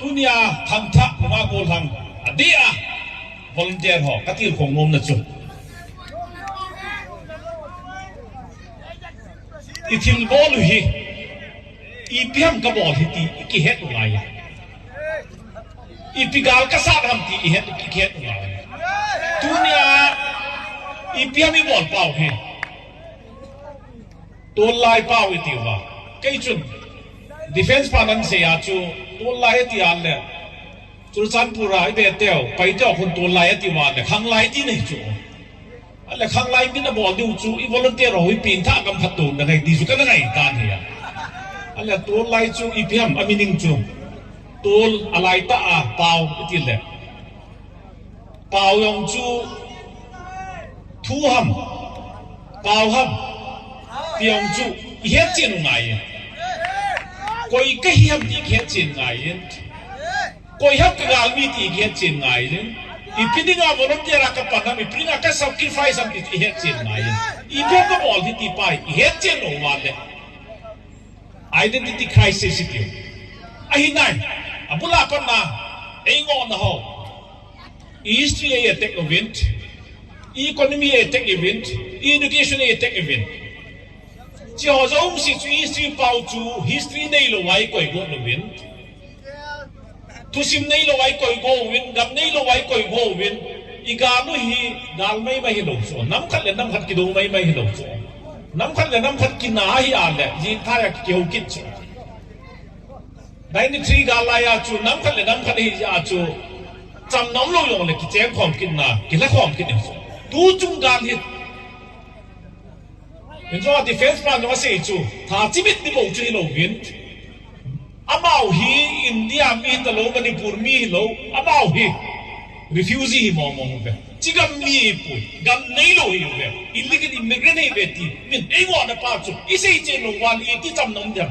杜尼亚汤塔马锅汤啊，对啊，volunteer 好，个地方我们做，一天包路去，一边个包去地，一个黑都来呀，一边个个啥他们地，一黑都一黑都来，杜尼亚一边没包包去。ตัวลายเป้าอีติวะใกล้จุด defense ปานันเสียจูตัวลายที่อันเนี่ย จุลจันทร์ปุระไอเดียเตียวไปเจ้าคนตัวไล่ติวานเลยขังไล่ที่ไหนจู่อะไรขังไล่ที่น่ะบอกดิวจู่อีวอลเตียร์เราอีปีนท่ากำพัดตูนอะไรดีจู่กันอะไรกันเนี่ยอะไรตัวไล่จู่อีพิมอามินิงจู่ตัวอะไรตาเปล่าอีเลยเปล่ายองจู่ทูฮัมเปล่าฮัมเปียงจู่เฮ็ดเจนไงก็อีกเฮ็ดอีกเฮ็ดเจนไงก็ยับกระดาษมีที่เขียนเจนไงเนี่ยอีพิธีงานวันนั้นจะรักกับปนัมอีพิธีงานก็สักกี่ไฟสักกี่เขียนเจนไงอีเพื่อนก็บอกที่ตีไปเขียนเจนโนวันเลย identity crisis ที่ไอ้นั่นอับุลาปนัมเองอ่อนนะฮะ history เอเทค event economy เอเทค event education เอเทค event ที่เขาจะอุ้มสิ่งที่ history เป่าจู history ในโลกไว้ก็อีกone eventทุสิมในโลกไว้ก็อีกวันกับในโลกไว้ก็อีกวันอีกาลุฮีกาลไม่เห็นหรอกส่วนน้ำขัดเลยน้ำขัดกิโลไม่เห็นหรอกส่วนน้ำขัดเลยน้ำขัดกินหนาฮีอาเลยจีนท่าอยากเกี่ยวกินส่วน93กาลายาจูน้ำขัดเลยน้ำขัดฮีอาจูจำน้ำลงเลยกิเจ้าของกินนากินแล้วของกินเนี่ยส่วนดูจุงกาลฮีเห็นว่าที่เฟซบุ๊กน้องเสียจูถ้าชีวิตที่บอกจูฮิโลวินอามาฮีอินเดียมีตะโลมันนิปุรมีโลอามาฮี refuse ฮีมองเวจิกัมมีปุยกัมไม่โลฮีเว illegal immigrant เวทีมินเองว่านะป้าจูอิเซเจโนวันอีที่จำนำเดิม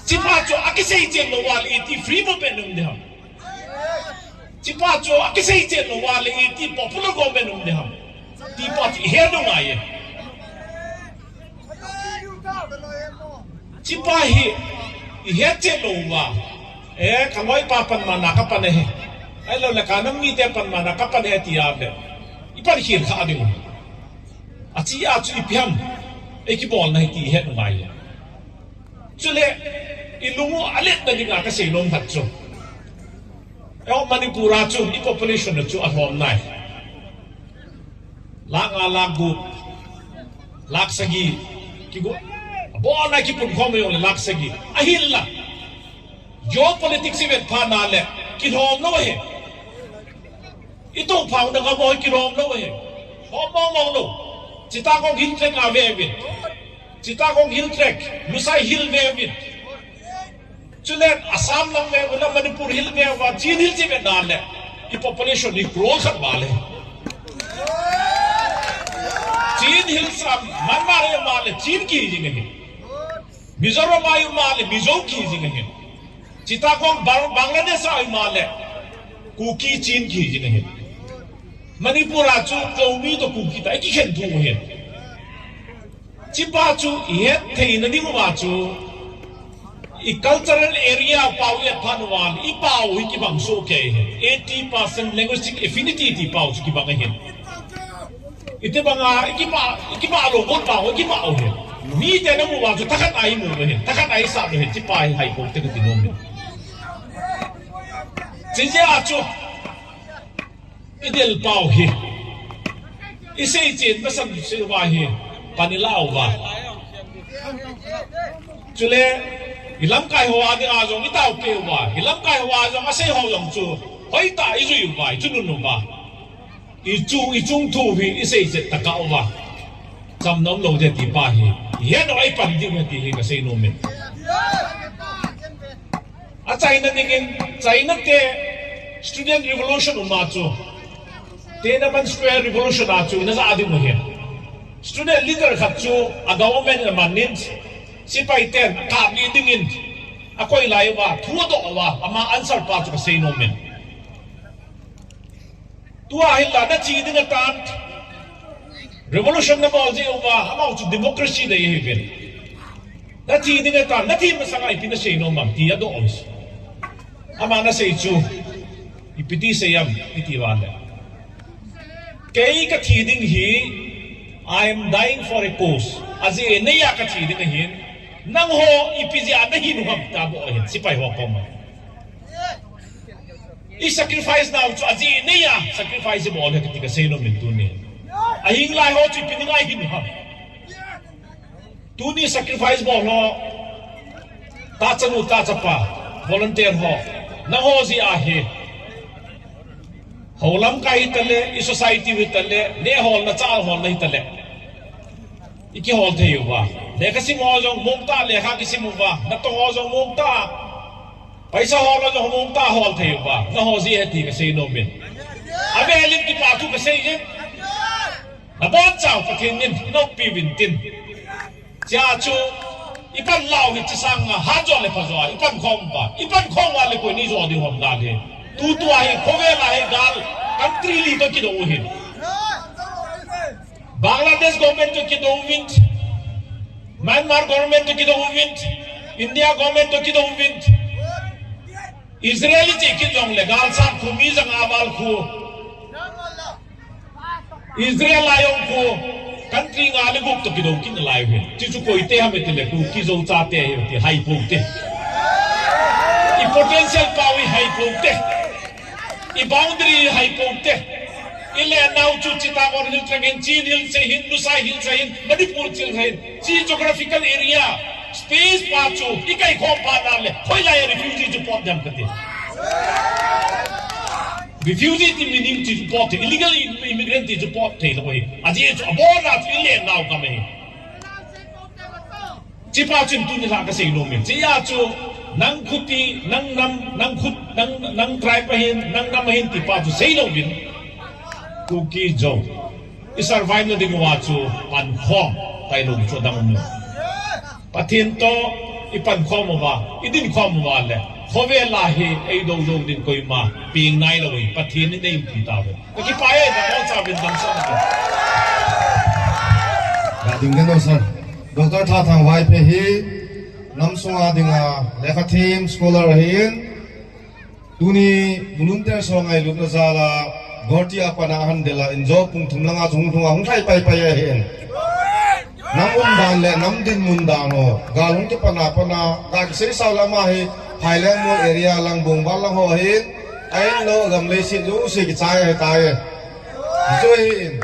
จิป้าจูอากิเซเจโนวันอีที่ free มาเป็นนำเดิมจิป้าจูอากิเซเจโนวันอีที่ popular ก็เป็นนำเดิมที่ป้าจูเฮียดูไงจิป้าฮีเฮ็ดเจโนวาขโมยป้าปันมานักปันเฮไอ้เราเล็กน้ำมีแต่ปันมานักปันเฮที่อาเดอีปันฮีร์ข้าดิมุอาชีอาชีพิมไอ้กี่บอลนั่นที่เฮ็ดไงจุเล่อีลุงอเล็กนั่นยังก็เสียลมพัดจูเอามันนิปุราจูอี population จูอันหอมไหนลากลากกูลากสกีกี่กูบอลนักญี่ปุ่นเขาไม่ยอมลักษณะอาฮิลล่ะ geopolitics เวทพานาเล่กินหอมนะเว้ยอีตัวพาวนักบอลกินหอมนะเว้ยหอมมองโลจิตากงฮิลเทรกอาเววินจิตากงฮิลเทรกลุไซฮิลเววินจุเล่นอาสามลังเววินแล้วมันนิปุรฮิลเวว่าจีนฮิลจีเวทนาเล่อี population นี่กลัวขัดบาเลยจีนฮิลซัมมันมาเรียมาเลยจีนกี่จริงเหรอมิโซรัมอายุมาเลยมิโซกี่จริงเหรอจิตากงบังกลาเทศอายุมาเลยคุกกี้จีนกี่จริงเหรอมณีปุราจูเกาหลีตัวคุกกี้แต่กี่เข็นถูกเหรอจิป้าจูเฮ็ดเทนนี่ว่าจูอี cultural area ป่าวเอ็ดพันวันอีป่าวอีกี่บังโซเกย์80% linguistic affinity ที่ป่าวจูกี่บังเห็นitu banga ikipa alo bot ba ho ikipa o he mi te na mu ba ju takat ai mu he takat ai sa he chi pai hai ko te ti nom je a chu idel pau he isei chen ba sam se wa he panilao ba chule ilam kai ho adi a jong itau ke wa ilam kai ho a jong a sei ho yong chu hoi ta i ju ba chu nu baอีจุงทูวีอีเสียจะตะก้าวว่าจำน้องเราจะตีป้าฮีเห็นไอ้ปันดิ้งตีฮีก็เซโนเมนอาใจนั่นเองใจนั่นเตะ student revolution มาจูเตะนั่นมัน square revolution อาจูนั่นจะอาดิมุเฮ student leader ขัดจูอา government มันนินสิไปเต้นกาบนี้ดิ้งอินอาก็อีไลว่าทั่วโตว่าอามาอันสัรป้าจูก็เซโนเมนตัวเห็นหลานจีนกันตาน revolution นั่นบอกจีนว่าเขาเอาจุด democracy ได้ยังไงนั่นจีนกันตานนั่นที่มันสังไอพินาเซโนมันที่ยัดออนส์อามานั่นเสียจูอีพิธีเสียมอีที่วันเลยเกี่ยกับที่ดิ้งฮี I am dying for a cause อาจจะเนี่ยอยากกับที่ดิ้งฮีนั่งหัวอีพิธีอันนั้นฮีนุ่มตาบอกเห็นสิไปหัวกอมอี sacrifice น่าจะอาจจะเนี่ย sacrifice บอกเลยที่กษัตริย์มันตัวนี้ไอ้หิงไล่หัวจุดเป็นยังไงหินหับตัวนี้ sacrifice บอกเราตาจะรู้ตาจะป่า volunteer ho na ho si ahe holam ka hitale I society hitale ne hol na chal hol na hitale iki hol the wa le ka sim ho jong mokta le kha ki sim wa na to ho jong mokta paisa hol na jong mokta hol the wa na ho si heti ka sei no min abe elin ki pa tu ka sei je na bon chao pathin nin no pi bin tin cha chu ipan lao ni chisang ha jo le phazo ipan khom ba ipan khom wa le ko ni zo di hom da le tu tu ai khove la hai gal country li to ki do hin Bangladesh government to ki do wind Myanmar government to ki do wind India government to ki do wind Israeli je ki jong le gal sa khu mi jang awal khu Israel ayong khu country nga le guk to ki do kin lai hin chi chu ko ite ha me te le ku ki zo cha te he ti hai pu te I potential power hai pu te I boundary hai pu te ile now chu Chittagong hill train Chin hill se hin Lusai hill se hin Manipur hill se hin chi geographical area space pa chu ikai khom pa na le khoi lai refugee chu pot dam kate refugee ti minim ti pot illegal immigrant ti pot the loi aji chu abona ile now ka me chi pa chin tu ni la ka sei no me chi ya chu nang khuti nang nam nang khut nang try pa hin nang nam hin ti pa chu sei no bin ku ki jo I survive no ding wa chu pan khom tai lo chu dang no pathin to I pan khom wa I din khom wa le khove la he ei do do din koi ma ping nai lo wi pathin ni nei pi ta ba ki pa ye da ko cha bin dang sa ga ding den no sir doctor tha thang wai pe hi nam sunga dinga lekha team scholar hin tuni volunteer so ngai lut na zala gorti apana han dela enjo pung thum langa chung thunga hung thai pai pai hin nam dan le nam din mun da no galung ke pana ga se sa la ma hi Thailand mall area lang bung ba lang ho hin ai lo gam le si lu si ki chai hai tai zo hin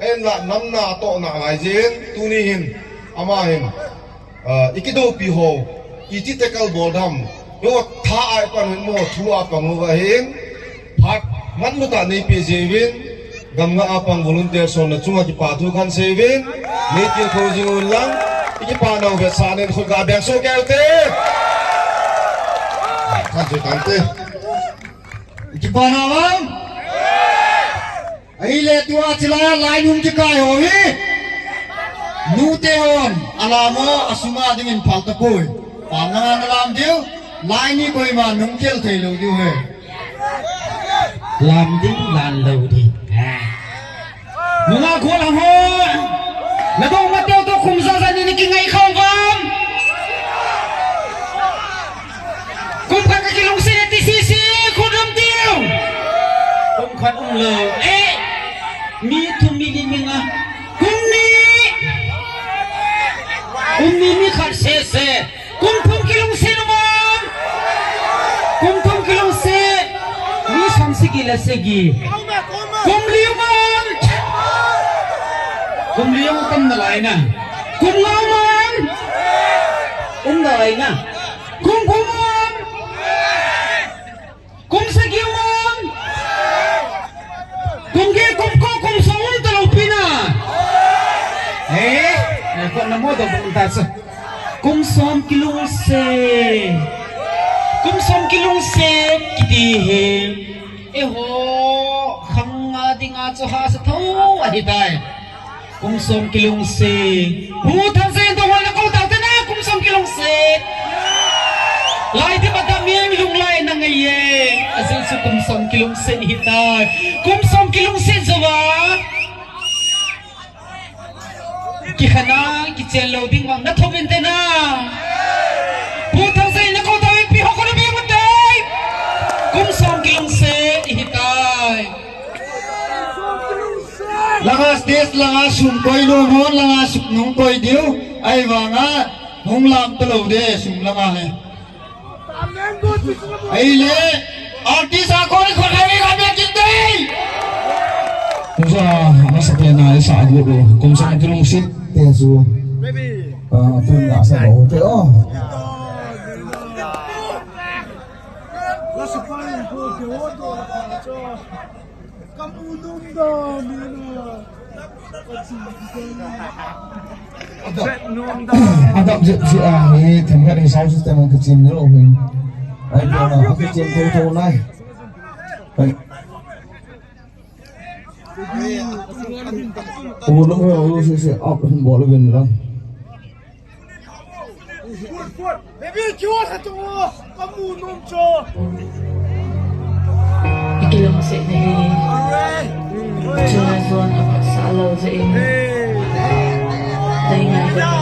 en la nam na to na lai jin tuni hin ama hin ikido pi ho iti tekal bodam yo tha ai pan mo thu a pang wa hin phat man lu ta nei pe jewin gam nga apang volunteer so na chunga ki pa thu khan sevin ni ti kho jing ulang iki pa no ve sa nen khul ga bang so kelte kan je tante iki pa na wang ai le tua chila lai num ki kai ho hi nu te hon alamo asuma dingin phalta koi pamna alam diu lai ni koi ma num kel thei lo diu he làm đi làm lâu đi Nunga ko lang ho na dong ma teo to kum sa sa ni ki ngai khom vam kum khan ka kilong se ti si ko dum teo kum khan lo mi tu mi li mi nga kum ni mi khan se kum thum kilong se no mam kum thum kilong se mi sam se gi la se gi kum liu man kum liu kam na lai na kum ngau man da lai na kum man kum se gi man kum ge kum ko kum so un ta lo pina ko na mo do bung ta sa kum som kilong se kiti he ho khanga dinga cho ha sa tho a hi dai kum som kilong se hu thang se to wala ko ta na kum som kilong se lai ti bata miang lung lai na ngai ye asil su kum som kilong se hi dai kum som kilong se zawa ki khana ki chen lo ding wang na thobin te na hu thang se na ko ta pi ho ko na bi mo dai kum som kilong se hi dai langa stage langa sum koi lo mon langa sup nung koi diu ai wanga hung lam to lo de sum langa he ai le artist a koi kho khai ga be jin dei Sa masa pena sa adu ko kung sa kilong sit te su pun na sa bo te Adap je ni tempat ni sound system yang kecil ni loh ni. Ai dia nak kecil tu nai. Oh, si up boleh benar. Baby, cua satu, kamu nomco. Ikilah masih ni. Jangan tuan apa salah je ini. Dengan benar.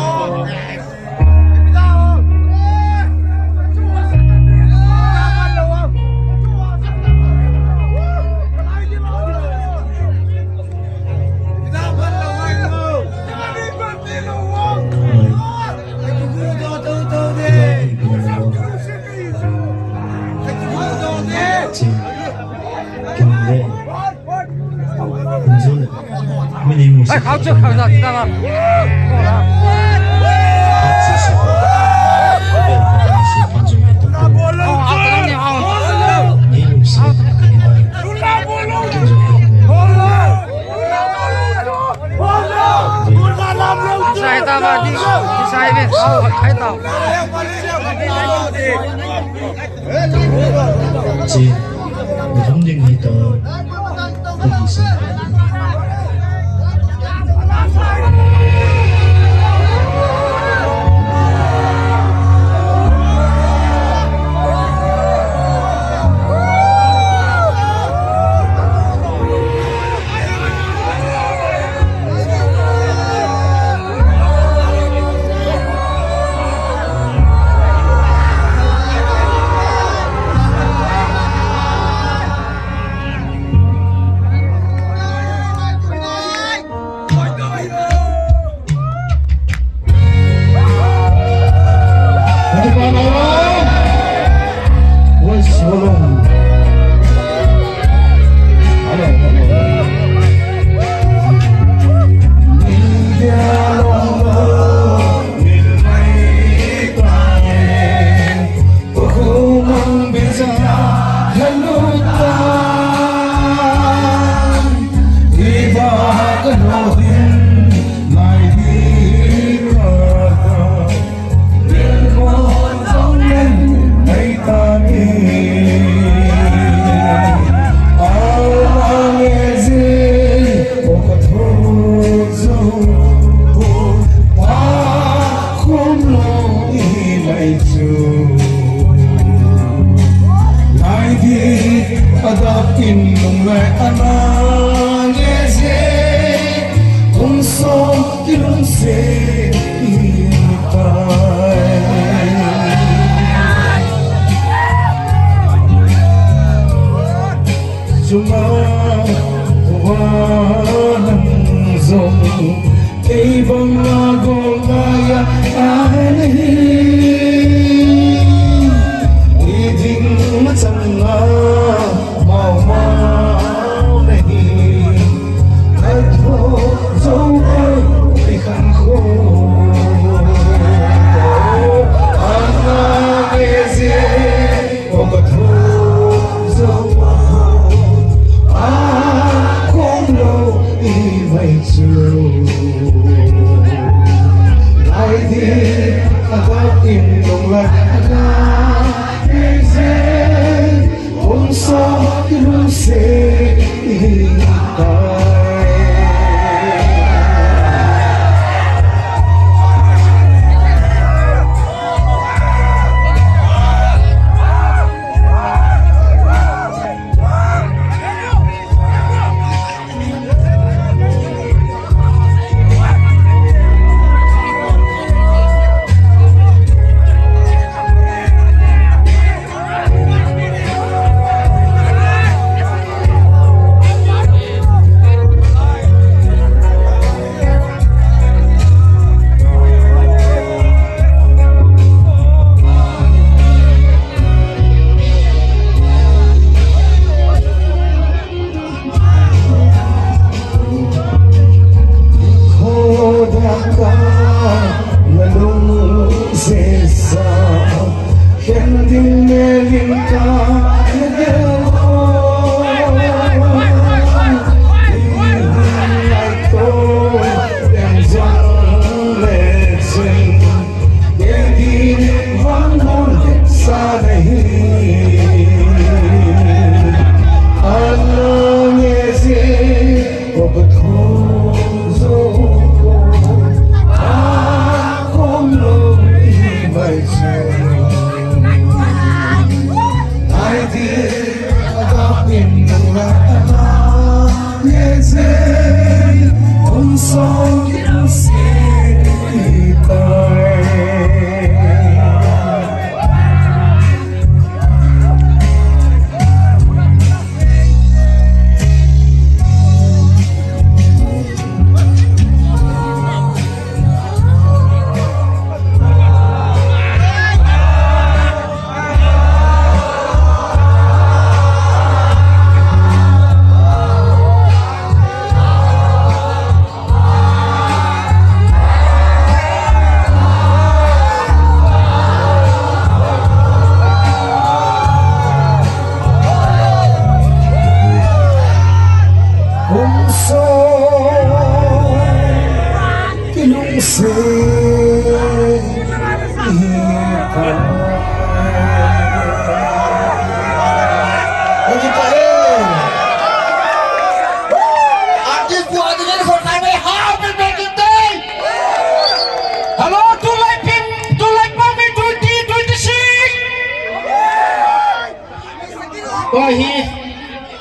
哎，好吃，好吃，知道吗？够了。下一道吧，你下一遍，好，开刀。chị mình không định gì đó cái gì sao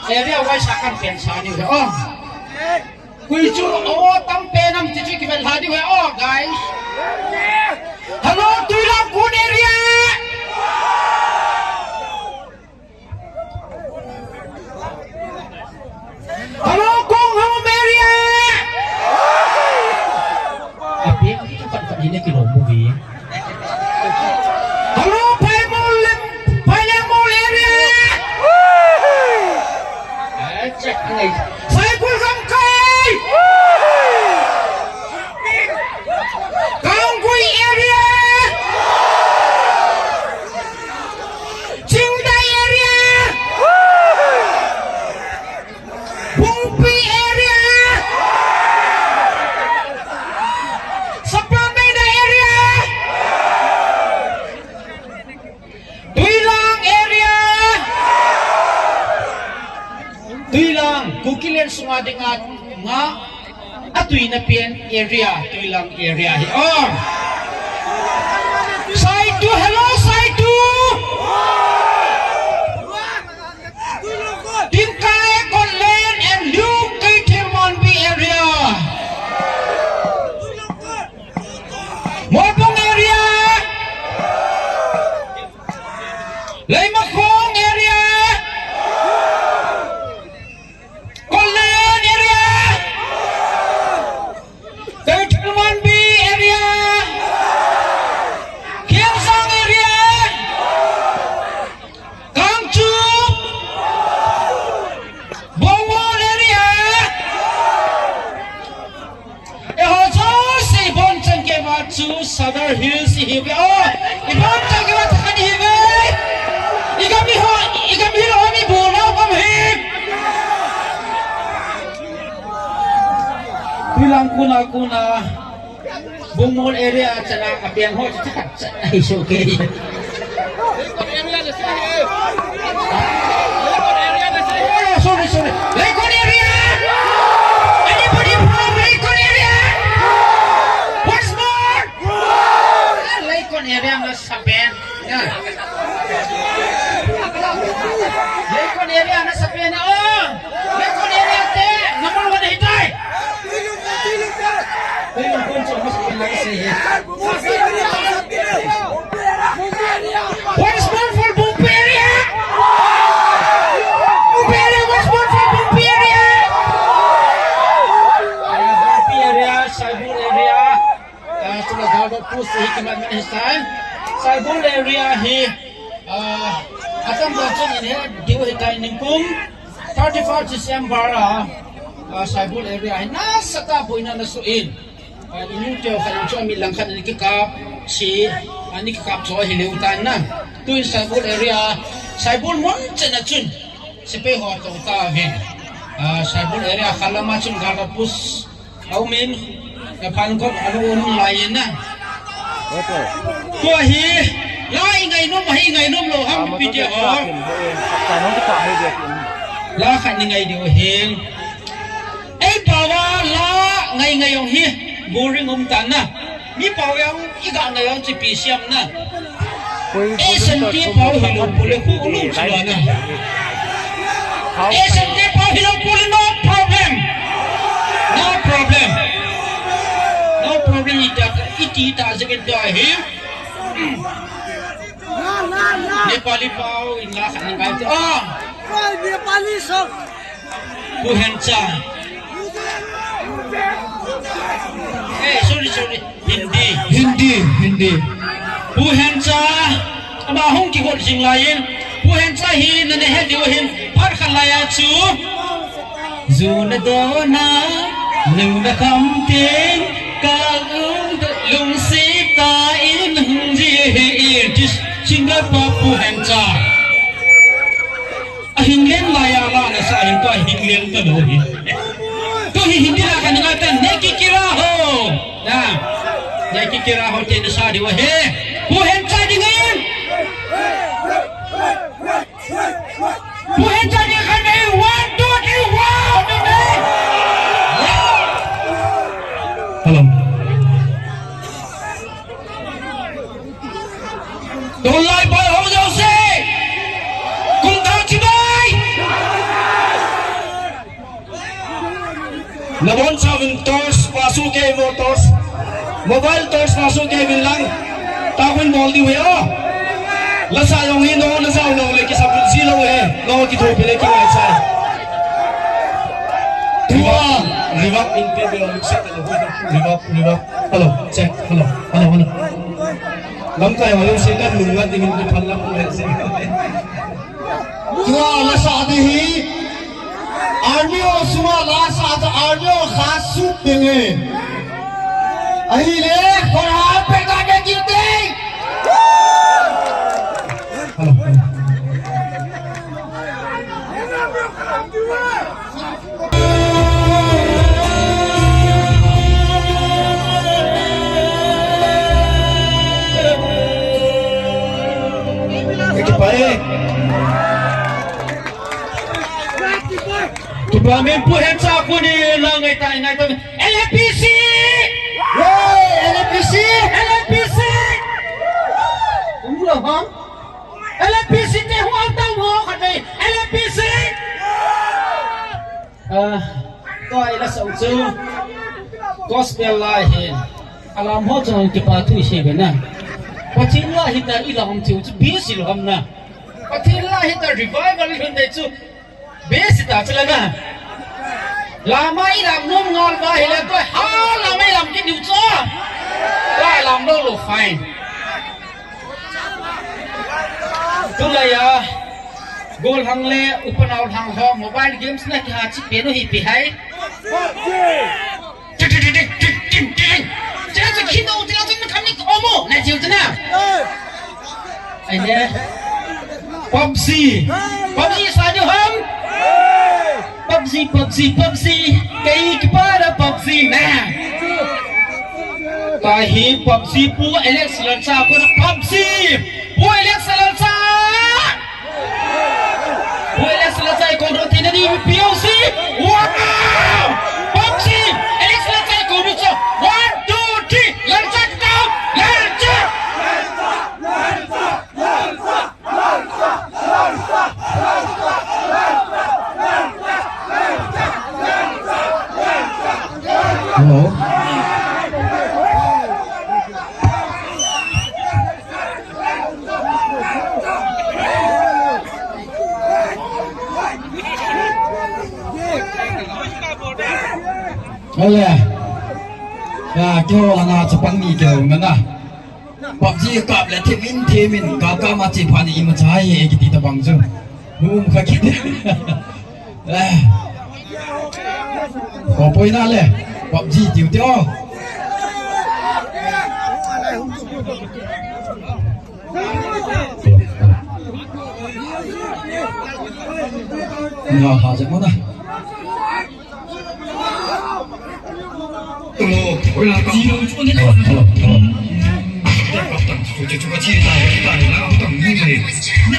area wai sakan pen sa ni oh kui chu oh tam pe nam chi chi ki bel ha di oh guys hello tuilang kun area hello kong home area api itu kan ini kilo movie hello Paimol area check này sai quân không cây cao quy area Chiang Dai area Bungpi area Sapameda area Tuilang area Tuilang kukilen sunga dengan nga atui na pian area Tuilang area hi oh side 2 hello side 2 Timkai Konlen and New Kaitilmonbi area Morbong area Laimakong area Konlen area Kaitilmonbi area Kiamsang area Kangchu Bongwon area also si bon changke wa chu Southern Hills hi oh ibon changke wa thani hi ve igami ho mi bola kam hi bilang kuna Bongwon area chana apiang ho chakat ai so ke sorry Lekon area anybody from Lekon area what's more Lekon area na saben ya Lekon area na saben oh Lekon area te number 1 hitai Lekon konso mas lagi sih what's more for Bumpi area what's more for Bumpi area Bumpi area Saibul area sudah gagal pus hi kemat Islam Saibul area hi akan bocor ini di hitai ningkum 31 December Saibul area hi nasata boina nasuin ini teo kan cho mi langkan ni kikap si ani kikap cho hi leutan na tuin Saibul area Saibul mon chena chun sepe ho to ta hen Saibul area kalama chun gagal pus au men pan ko anu lain na ko hi lai ngai nom lo ham video la khat ni ngai dio hen ei pawa la ngai yong hi boring tan na mi pawang iga ngai yong chi pi siam na ei sen ti paw hi lo pule khu lu chula na ei sen ti paw hi lo pule no problem iti ta jaget da hi Nepali pau inga khan ngai te Nepali sok Buhencha sorry Hindi Buhencha aba hong ki hot jing lain Buhencha hi na ne he dio hin par khan la ya chu zu na do na nu na kam ting ka lung si ta in ji hi Singapore Buhencha Hinglen laya la na sa hin to hinglen to do hi to hi hindi la kan ngata neki kira ho na neki kira ho te na sa di wa he Buhencha dingin Buhencha di kan 1 2 3 wow Hello. Don't lie, boy. Hold on, say. Kung tao chỉ bay. Nabon Savin Tors Pasu ke Motors Mobile Tors Pasu ke Bilang Takun Moldi Wea Lasa yung hino na sa unong leki sa silo no kito pileki wa sa Rivap in Pedro set Rivap hello check hello lam kaya walang sila lungan tingin di pala ko Tua lasa dihi Armio semua lasa atau Armio khasut dengan Ahile korang pegang kita Kipa mempu hands up ni langai tai ngai tu LPC LPC Ula bang LPC te huang tang ho kadai LPC to ila sau chu gospel lai hen alam ho chon kipa tu se bena pachin la hita ilam chu bi silham na pachin la hita revival hun de chu besi ta chalana lama ilam nom ngol ba hele to ha lama ilam ki diu cho la ilam lo lo fine tu la ya gol hang le upanau hang ho mobile games na ki ha chi pe no hi pi hai cha cha ki no cha cha kan ni omo na jiu na ai ne PUBG sa diu ham PUBG Kay kepada PUBG nah Tahi PUBG pu Alex Lansa pu PUBG pu Alex Lansa ikon rotina di POC wow PUBG Alex Lansa ikon rotina 1, 2, 3 Lansa kau Lansa Hello. Oh yeah. Ya, kau anak cepang ni kau mana? PUBG kap le temin kau macam mana iman cahaya kita bangsa. Kakit. Kau poin ale. PUBG tiêu tiêu. Nah, hasil mana?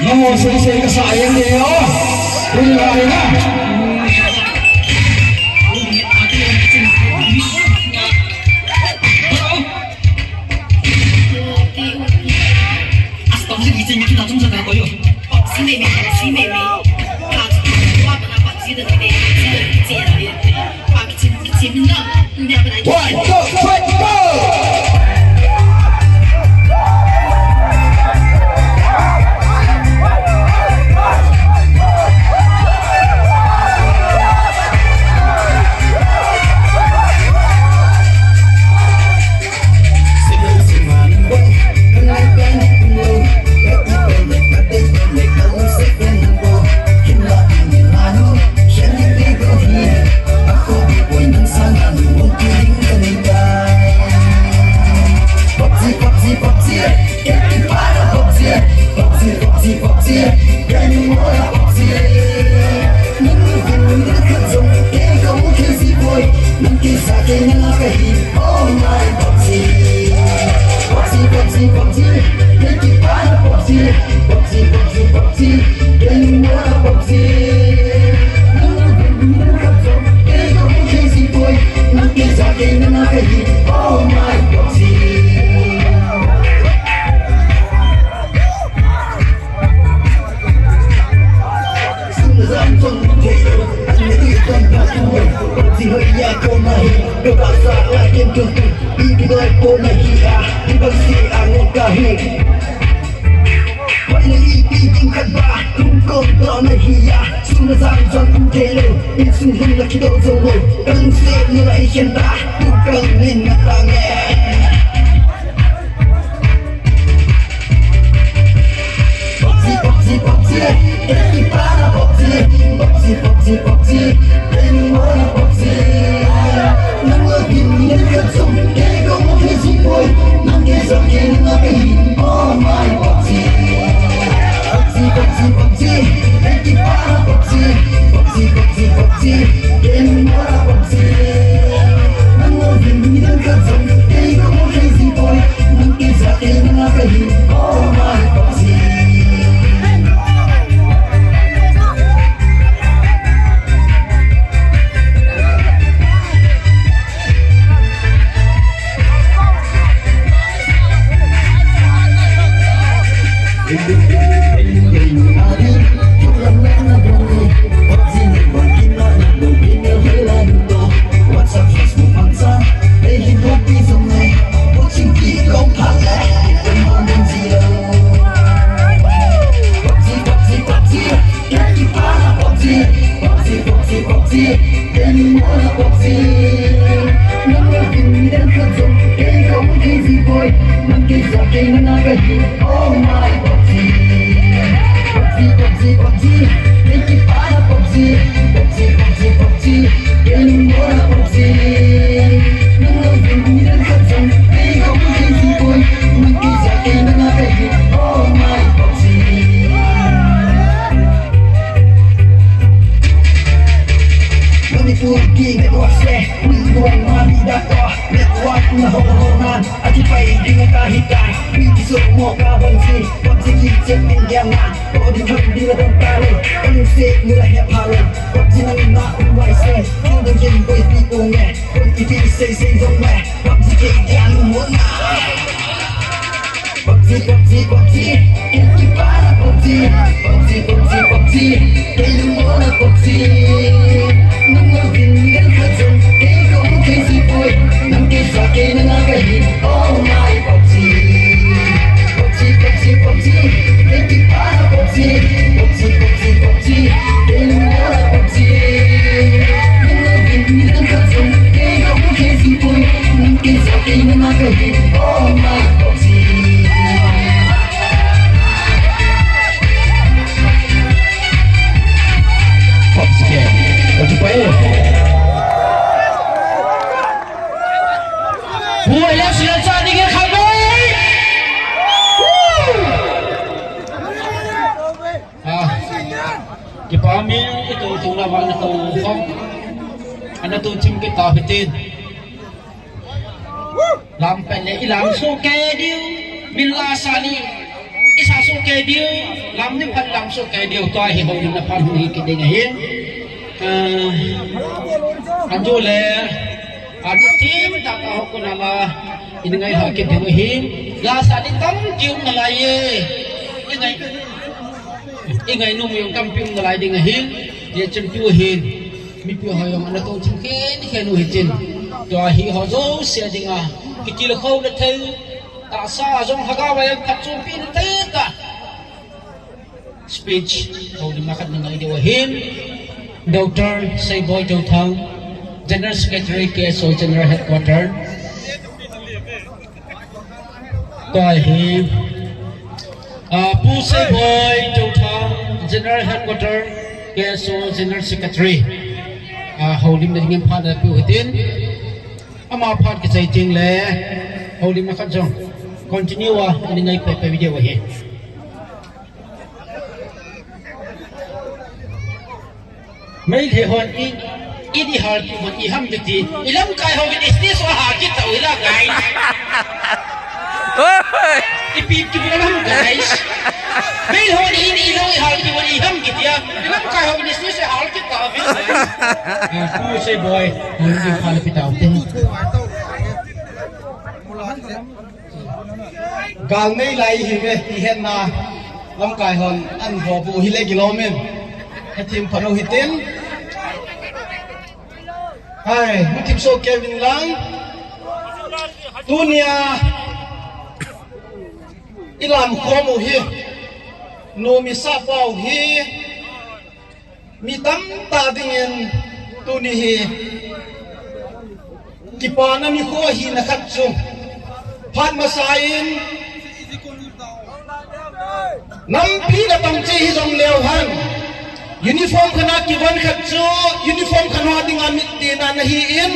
Namo selesai kesayang dia. Bismillah. One, go, go! si hơi ya cô này Đồ bà xa là kiên cường Đi cái đôi cô này hi à Đi bằng si à ngôn ca hi Hỏi là y đi kinh khăn ba Cũng còn đó này hi à Xuống là giang doan cũng thế lều Yên xuống hương là khi độ dâu lều Cần xe như lại khen ta Cũng cần nên ngặt ta nghe Bobsy, equipada Bobsy, em muốn là Bobsy. Nắng mưa tìm đến cơn sông, để có một cái gì vui, nắng kia gió kia nó cái hình, oh my Bobsy, equipada Bobsy, em muốn là Bobsy. Nắng mưa tìm đến cơn sông, để có một cái gì vui, nắng kia gió kia nó cái hình, oh my Bobsy. Làm pelle ilam so ke diu milla sani isa so ke diu lam ni phan lam so ke diu to hi ho na phan hi ke ding hin anjo le adi tim ta ka ho ko na la in ngai ha ke diu hin la sani tam diu na la ye ingai nu mi tam piu na la ding hin ye chen piu hin mi piu ha yong na to chen ke ni ke nu hi chen to hi ho zo se ding a kiti lo khâu được thấy ta sa trong haga vậy cắt chung pin thấy cả speech khâu đi makan dengan dia wahin Dr. Sayboy Jotang General Secretary KSO General Headquarter coi hi Pu Sayboy Jotang General Headquarter KSO General Secretary hầu đi mình nghiêm phạt là biểu hiện ama phat ke chai ting le holy ma khat jong continue wa ini ngai pe video wa he mai the hon i di har ki mon i ham ti ilam kai ho is this wa ha ki ta ila gai i pip ki bila ham guys mai hon i lo i har ki mon i ham ki tia ilam kai ho is this ha ki ta vi pu say boy hon ki khal pi ta te gang nei lai hi ve hi hen na lam kai hon an ho bu hi le kilomen he tim phano hi ten hai mutim so Kevin lang dunia ilam khomu hi no mi sa pau hi mi tam ta dingen tuni hi kipana mi kho hi na khat chu phan masain nam pi na tong chi hi jong leo han uniform khana ki ban khat chu uniform khana dinga mit ti na hi in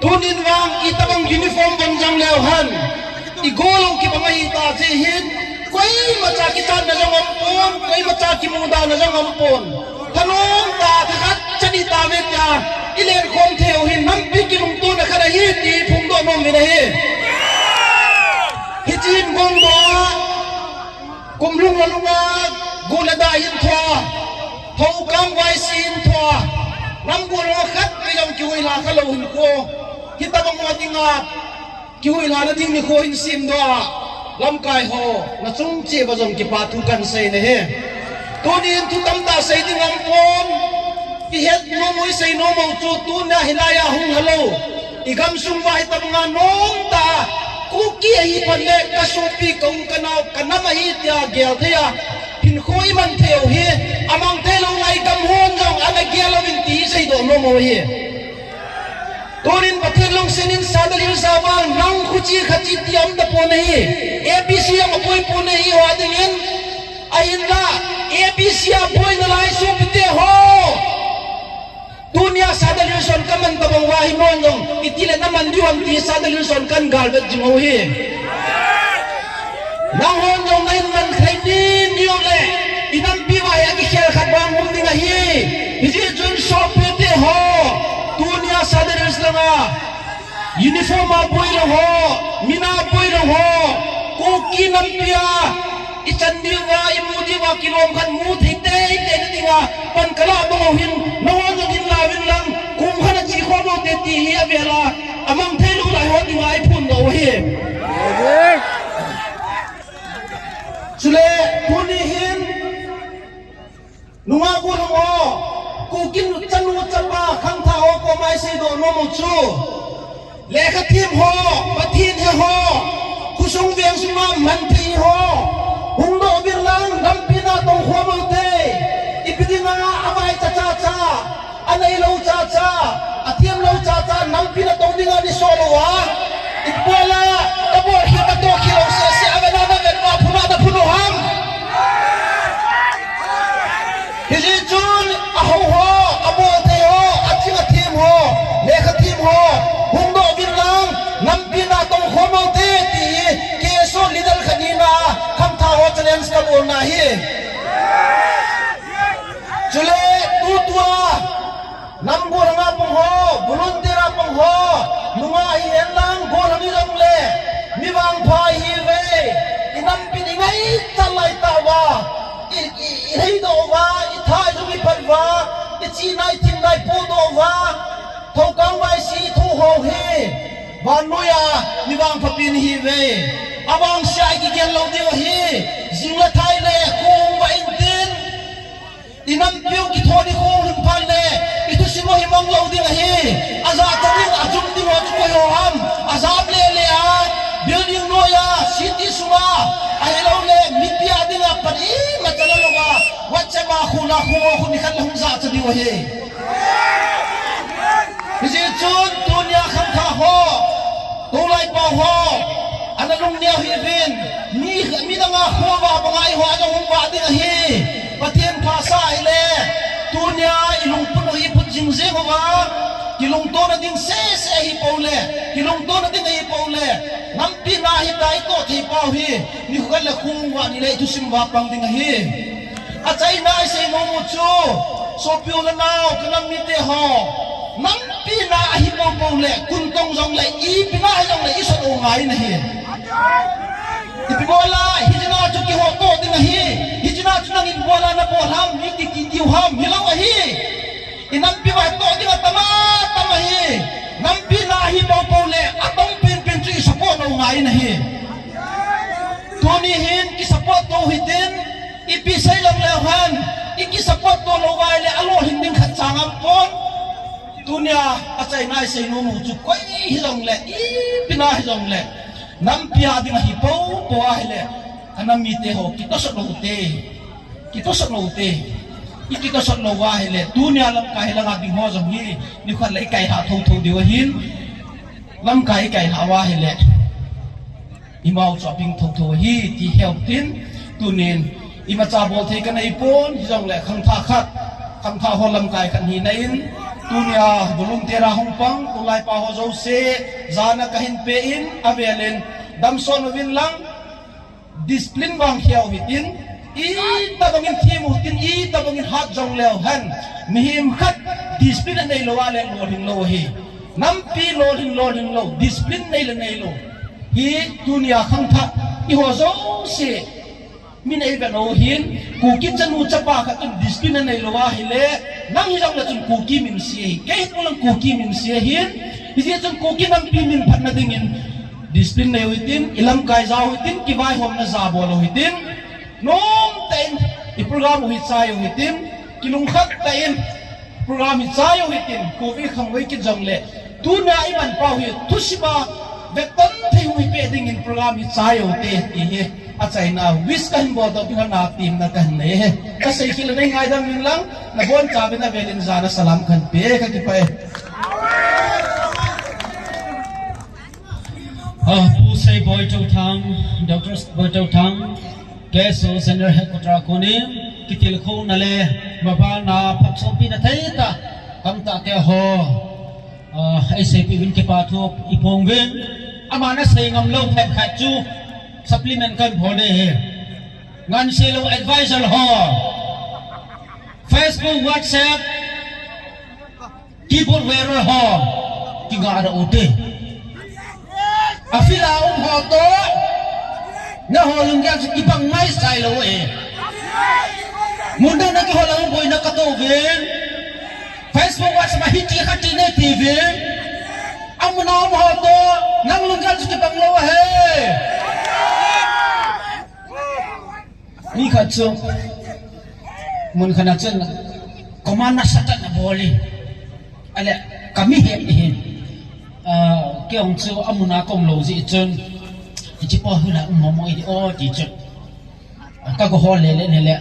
tunin wang itabang uniform ban jang leo han igolo ki bangai ta je hin koi macha ki tan na jong ampon koi macha ki muda na jong ampon thanong ta khat chani ta ve ya ilen khom theo hin nam pi ki lung tu na khara hi ti phum do nom mi na hi hi chin gong do kum lung la lunga gula da hin thwa thau kam wai sin thwa nam gulo khat ki jong ki hui la khalo hin ko hi ta bang ma tinga ki hui la na ding ni ko hin sim do lam kai ho na chung che ba jong ki pa thu kan sei ne he to din thu tam ta sei ding am pon ki het no moi sei no mo chu tu na hilaya hung halo igam sum wa hi tam nga nom ta ku ki hi pan le ka so pi kong kanau kanama hi tia gel thea hin khoi man theo hi amang te lo ngai kam hon jong ana gelo min ti sei do no mo hi torin pathin long senin sadalil sawang nang khuchi khachi tiam da po nei abc am poi po nei wa dingin ain la abc a poi na lai su pite ho dunia sadalil son kaman ta bang wahi mon jong itile na man diwan ti sadalil son kan gal bet jmo hi nang hon jong nain man khai ni niu le inam pi wa ya ki khel khat bang hum dinga hi hiji jun shop pite ho dunia sadalil slama uniform a boy lo ho mina boy lo ho ko ki nam pia ichan diwa imudi wa kilom khan mu thite te dinga pan kala bo hin no no din la win lang kum khana chi kho bo te ti hi avela amang thelu lai ho dinga ai phun do hi chule puni hin nuwa ko lo ko kin chanu chapa khang tha ho ko mai sei do no mo chu le kha thim ho pathin he ho khusung veng suma man thi ho hung do bir lang dam pina tong kho mo te ipidinga amai cha cha cha anai lo cha cha athiam lo cha cha nam pina tong dinga ni so lo wa ipola abo hi ka to ki lo se se avena na ven ma phuna da phuno ham hiji chun aho ho abo te ho athim athim ho le kha thim ho hung do bir lang nam pina tong kho mo te ti ke so lidal khanina kham tha ho challenge ka bo na hi chule tu tua nam go ranga pong ho bulun tera pong ho nunga hi en lang go rami jong le mi wang phai hi ve inam pin ngai chalai ta wa i hei do wa i thai ju mi phat wa i chi nai thin nai po do wa thau kang wai si thu ho he ban noya mi wang phapin hi ve awang sai ki gel lo dio hi jingla thai le khong wa in tin inam piu ki thoni khong hin phan le itu simo hi mong lo ding hi aza tanin ajum ding wa ko yo ham azab le le a building noya city suwa ai lo le mipia ding a pani ma chala lo wa wacha ba khuna kho khuni khan hum za chani wa hi biji chun dunia kham tha ho to lai pa ho ana lung ne hi bin mi danga kho ba bangai ho a jong wa ding hi pathian pha sai le dunia ilung pun hi put jing je ho wa kilung to na ding se hi pole kilung to na ding hi pole nam pi na hi dai to thi pau hi ni khal la khung wa ni le tu sim wa pang ding hi a chai na se mo mu chu so piu na nau kanam mi te ho nam pi na hi po pole kun tong jong le i pi na jong le i so o ngai na hi ipi bola hijina chu ki ho to ding hi hijina chu nang in bola na bol ham mi ki ti ham mi lo hi inam pi wa to ding tama tama hi nam pi na hi po pole atong pin pin chu support no ngai na hi toni hin ki support to hitin ipi sai lam le han iki support to lo wai le alo hin ding khat changam pon tunia acai nai sei no mu chu koi hi long le I pina hi long le nam pia ding hi po po a hele anam mi te ho ki to so no te ki to so no te I ki to so no wa hele tunia lam kai la ga ding ho jong hi ni khat lai kai ha tho tho de hin lam kai ha wa hele imau shopping tho tho hi ti help tin tunin ima cha bol thei kan ai pon hi jong le khang tha khat khang tha ho lam kai kan hi na in tunia bulum tera hong pang tulai pa ho zo se zana kahin pe in abelen damson win lang discipline bang hiao hitin I tabangin thimu tin I tabangin hat jong leo han mihim khat discipline nei lo ale lo hin lo hi nam pi lo hin lo discipline nei lo hi tunia khang tha I ho zo se min ei ba no hin ku kin chanu chapa kha tun discipline nei lo wa hi le nang hi jong la chun ku ki min si ke hi lang ku ki min si hin hi je chun ku ki nam pi min phat na dingin discipline nei huitin ilam kai za huitin ki vai hom na za bolo huitin nom tain I program hui chai huitin kilung khat tain program hi chai huitin ku vi khang wei ki jong le tu na I man pa hui thusiba beton thei hui pe dingin program hi chai hote ti he acai na wis kan bo do pinga na team na kan ne ka sei kil nei ngai dam min lang na bon cha be na velin zana salam khan pe ka ki pai pu sei boy to thang doctor boy to thang keso center headquarter ko ni kitil kho na le baba na phak so pi na thai ta kam ta te ho ai sei pi win ke pa thu ipong win amana sei ngam lo phep khat chu supplement kan phode he ngan selo advisor ho Facebook WhatsApp keyboard wearer ho kinga ada ote afila ho to na ho lung yang ibang mai sai lo munda na ki ho lang boy na kato vin Facebook WhatsApp hiti khati ne TV amna ho to nang lung yang ibang lo he ni khatso mun khana chen komana satan na boli ale kami he he keong chu amuna kom lo ji chen ji po hula momo I o ti chen ka go hol le le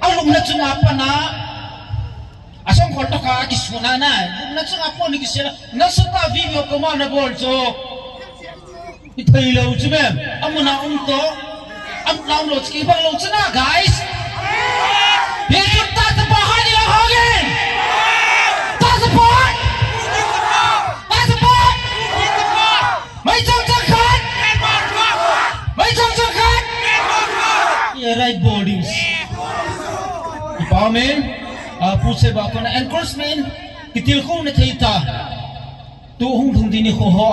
alum na chuna pa na asong khol to ka ki suna na na chuna po ni ki sela na sa video komana bol cho I thei lo chu mem amuna to am now lo chi bang lo chuna guys ye chut ta sa pa ha ni lo hogen ta sa pa mai chong chong khat mai chong chong khat ye right bodies empowerment pu se ba ko na encouragement kitil ko na thaita tu hung thung dini kho ho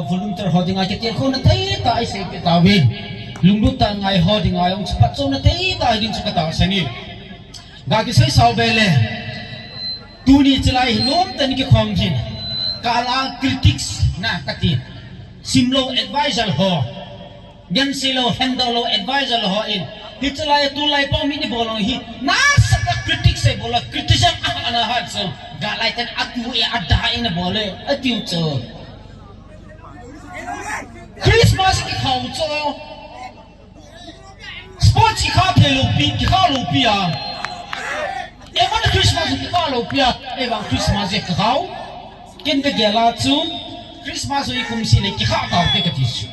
volunteer hodinga kitil ko na thaita ai sei pe tawi lungdu ta ngai hodinga yong chpat chong na thaita ai din chaka ta sani ga ki sei sau bele tu ni chlai lom tan ki khom jin kala critics na kati simlo advisor ho yan silo handle advisor ho in hitulai tulai pa mi ni bolong hi na sa critics se bola criticism ana hat so galai tan atu e ada ina bole atiu cho Christmas ki khau cho sport ki kha phelo pi ki kha lo pi a e man Christmas ki kha lo pi a e bang Christmas e khau ken ke gela chu Christmas oi kum si le ki kha ta te ka ti su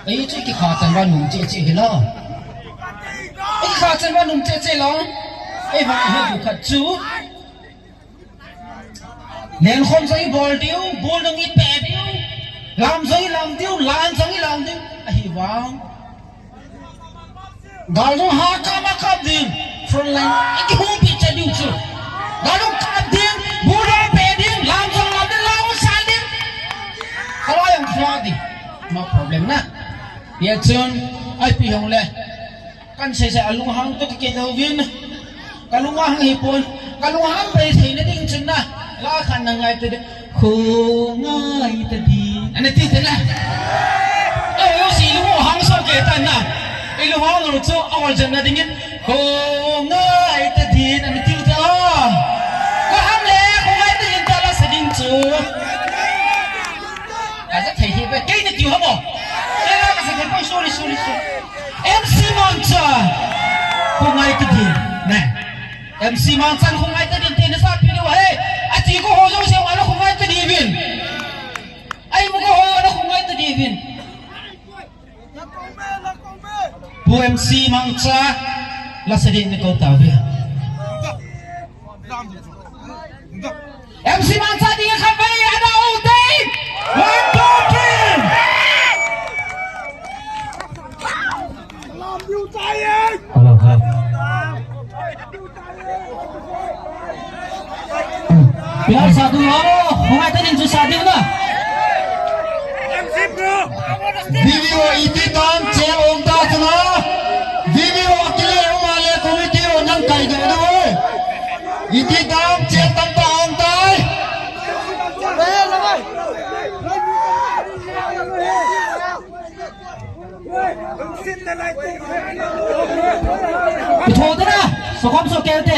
ai chu ki kha tan wa nu che che hela ai kha tan wa nu che che lo ai ba ha bu kha chu nen khom sai bol tiu bol dong I pe tiu lam sai lam tiu lan sai lam tiu ai wang gal no ha ka ma ka din front line ki hu pi che diu chu gal no ka din bol dong pe din lam sai lam din lam sai din kalau yang fradi no problem na ya chun ai pi hong le kan sai sai alung hang to ke do win kalung hang hi pon kalung hang pe thei na ding chun na la khan na ngai te khu ngai te di ane ti te na yo si lu hang so ke tan na ai lu hang lu chu awal jan na ding khu ngai te di ane ti te ko ham le khu ngai te din ta la sa ding mo. Kaya kasi po sorry. MC Mancha. Kung ay tidin, na. MC Mancha kung ay tidin tinasa piniwa hey. At ko hoyo siya ano kung ay tidin. Ay mo ko hoyo ano kung ay tidin. Bu MC Mancha lasadin ni kau tahu ya. MC Mancha dia kembali ada Udin. 1, 2, 3. Halo, halo. Biar satu loro, kung tadi yung sadi mo na. Video iti tam cel onta chuna. Video akile umale komite onang kai do do. Iti tam cel tam pa onta. Betul na, sokom sokelte.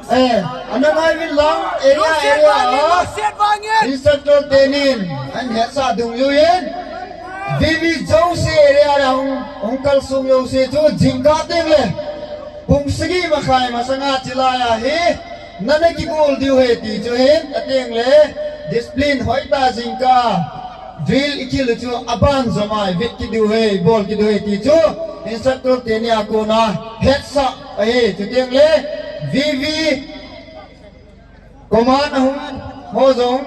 anh nói với long area instructor tenin anh hết sa dung yuyen vivi châu se area ông kalsum yo se chu jingka tengle pungsigi makhai masanga chilaya he nana ki goal diu he ti chu he atengle discipline hoita jingka drill ikil chu aban zamai vit ki diu he ball ki diu he ti chu instructor teni akona head sa he chu tengle vivi command hung ho zong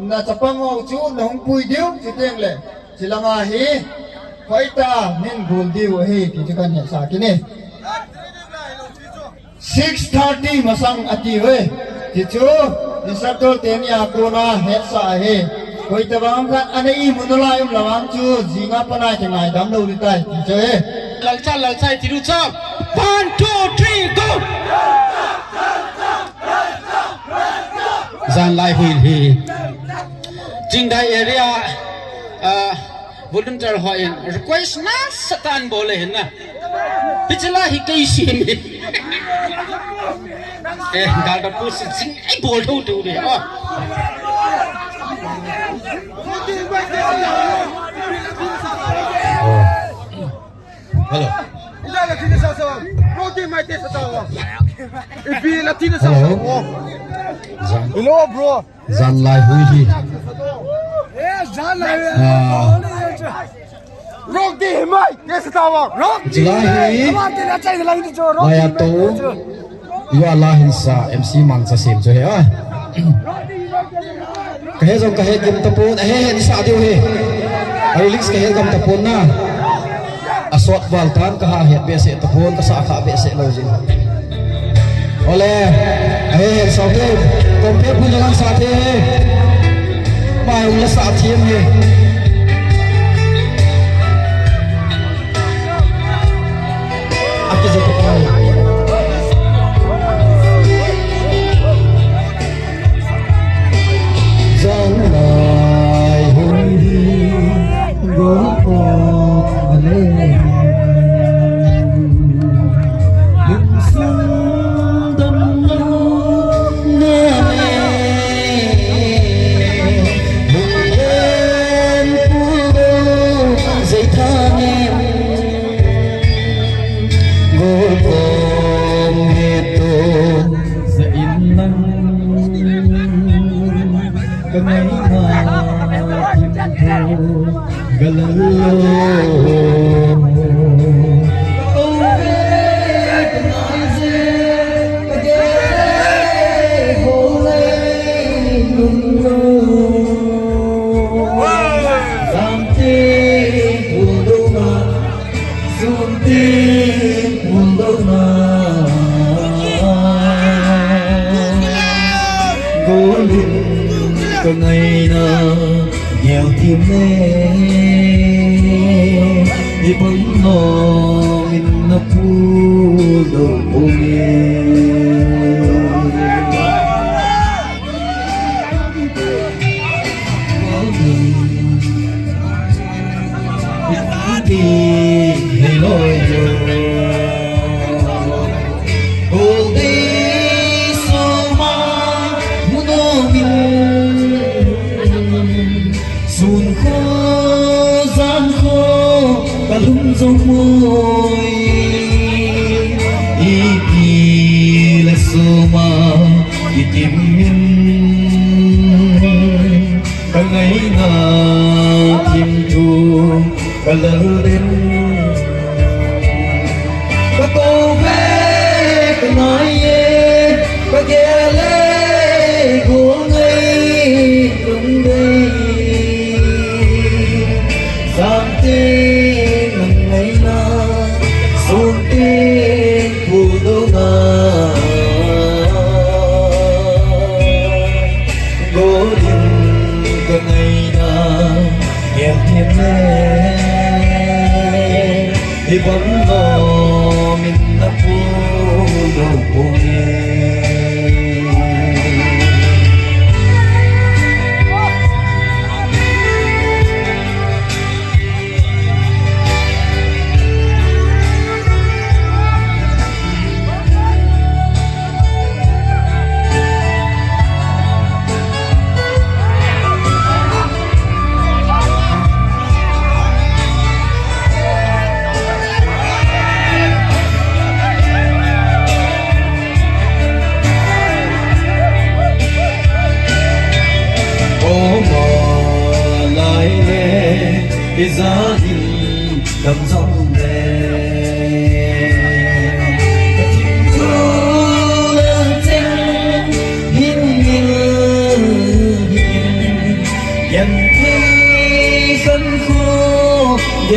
na chapang ho chu na hung pui diu chu tengle silanga hi hoita min goal diu he ti chu kan sa ki ne 6:30 masang ati we chichu instructor teni akona head sa he koi tabang khat anei munula yum lawang chu jinga pana ke ngai dam lo ri tai chichu he lalchai tiru chop 1 2 3 go zan lai hui hi jingdai area volunteer hoin request na satan bole hin na pichla hi kai si mi gal da pu si jing ai bol do do de hello hello bro zan lai hui hi rock di mai yes tawa rock Jilai Laya to Yo Allah hinsa MC mang sa sim cho he a kahe jong kahe gam tapon he ni sa diu he Alex kahe gam tapon na aswat baltan ka ha he be se tapon ka sa kha be se lo jin ole he sa ke kompe pu jangan sa the mai ul sa thiem he Aki zeto pai Janai hui go ale Lung sung dam lo ne Mung en pu do zai thang em Gom itu seinang Kenai hatiku galalo ngày nào nghèo tìm em đi bóng lo mình nó phu đầu ôm đi hay lối dòng môi đi là số mà đi tìm mình cả ngày nào tìm thu cả lỡ đến cả cô bé cả nói cả ghé lê của ngày đúng đây giảm tên thì vẫn lo mình là phu đầu ôm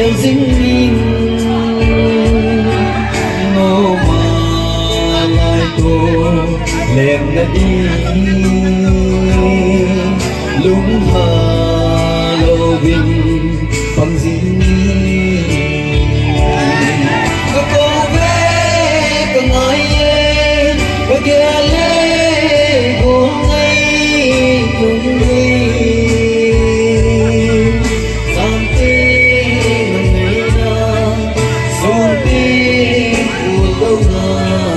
yêu dính mình ngô mà lại cô lem đã đi lúc mà lâu bình bằng dính cô về có nói có kia lê cô ngay cùng đi sang tên ngày nào xuống tên của câu nào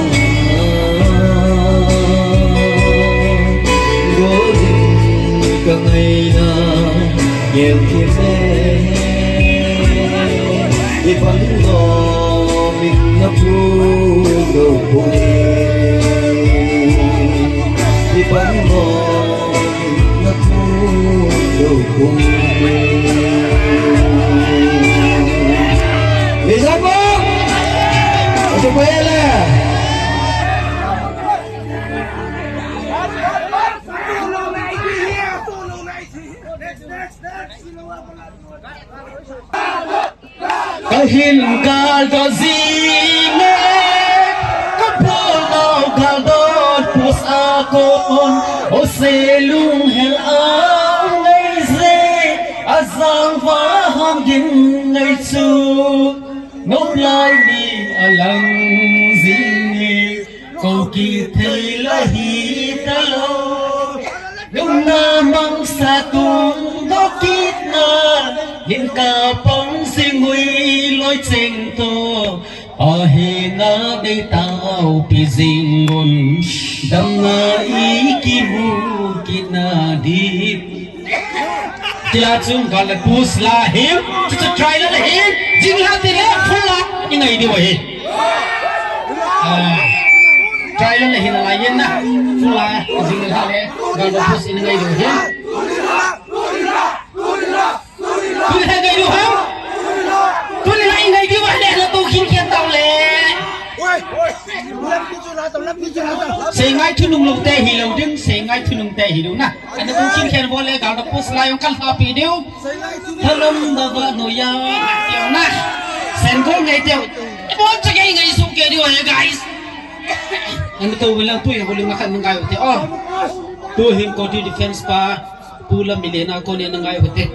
gỗ đình cả ngày nào nhiều khi mê thì vẫn ngò mình ngập luôn đầu buồn thì vẫn ngò mình ngập luôn đầu buồn vì sao không ở trong quê là có hin cả cho gì nè có phố nào cả đó phố xa con ô xe lung hẹn áo ngày dễ à giang phá ham kinh ngày xưa ngốc lại đi à lăng gì nè cầu kỳ thấy là hi ta lâu lúc na mang xa tung đó kít na hiện cả bóng sinh huy lối chênh tô ở hi na để tao bị dinh ngôn đâm na ý kỳ vu kỳ na đi Tila chung galat pus la him to try la him jing la tila full la như này đi vậy try la him la yen na full la jing la le galat pus như này đi him tu là ngày đi him tu là ngày đi vậy là tu khiến kia tao le sẽ ngay thu nung lồng tê hi lâu đứng sẽ ngay thu nung tê hi đâu na anh ta cũng khiến kia vô le galat pus la yung kalha pi điu thầm đờ vợ nổi ya tiêu na sen có ngày tiêu bố chắc cái ngày sung kia đi vậy guys anh tôi vừa lang tôi boleh makan ng gayo te oh tu him ko di defense pa pula milena ko ni ng gayo te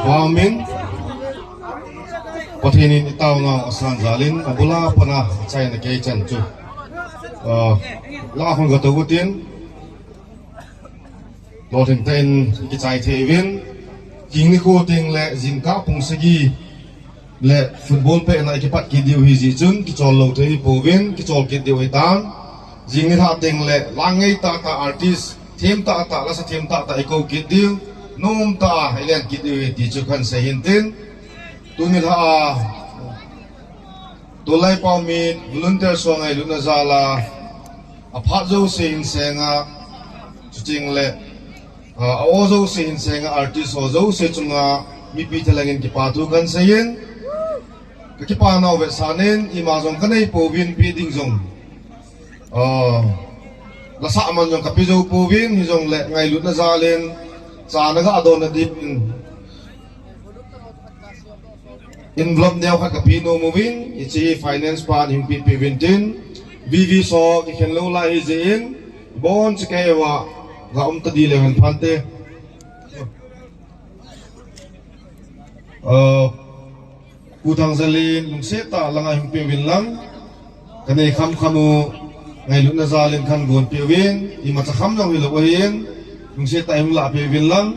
Amin. Patinin itaw nga asan zalin abula pana chay na kay chan chu. La akong gatugutin. Lo thing ten ki chay thevin king ni ko ting le jin ka pung sagi le football pe na ki pat ki diu hi ji chun ki chol lo thei povin ki chol ki diu hitan jing ni tha ting le langai ta artist theme ta la sa theme ta iko ki diu num ta helen ki diu ti chu khan se hin tin tunil ha tulai pa mi volunteer so ngai luna zala apha zo sin senga chuting le ozo sin senga artist ozo se chunga mi pi thalangin ki patu kan seyin ki pa na we sanin ima jong kanai povin pi ding jong la sa man jong kapi zo povin hi jong le ngai luna zalen cha na ga adon na dip envelope neo kha kapi no moving ichi finance pan him pi vintin vv so ki khen lo la hi zin bon chike wa ga ta di le han phante utang zalin lung se ta langa him pi win lang kanai kham khamu ngai lu na zalin khan gon pi win I ma cha kham jong hi lo hin lung se ta him la pi win lang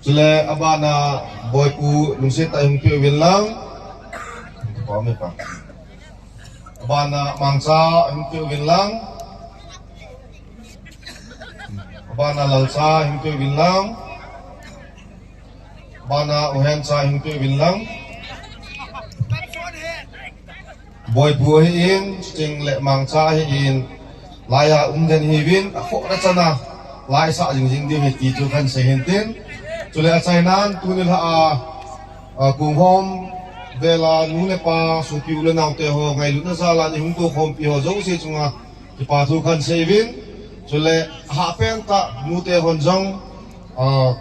chule abana boy pu lung se ta him pi win lang pa me pa abana mangsa him pi win lang abana lalsa him pi win lang bana uhen sa him pi win lang boy pu hi in sting le mangsa hi in laya den hi win akho ra chana lai sa jing jing di he ti chu kan se hen tin chule a chainan tunil ha kung hom về là nu le pa su piu le nau te ho ngai lu na za la ni hung tu khom pi ho zo se chunga ki pa thu khan sevin chule ha pen ta nu te hon jong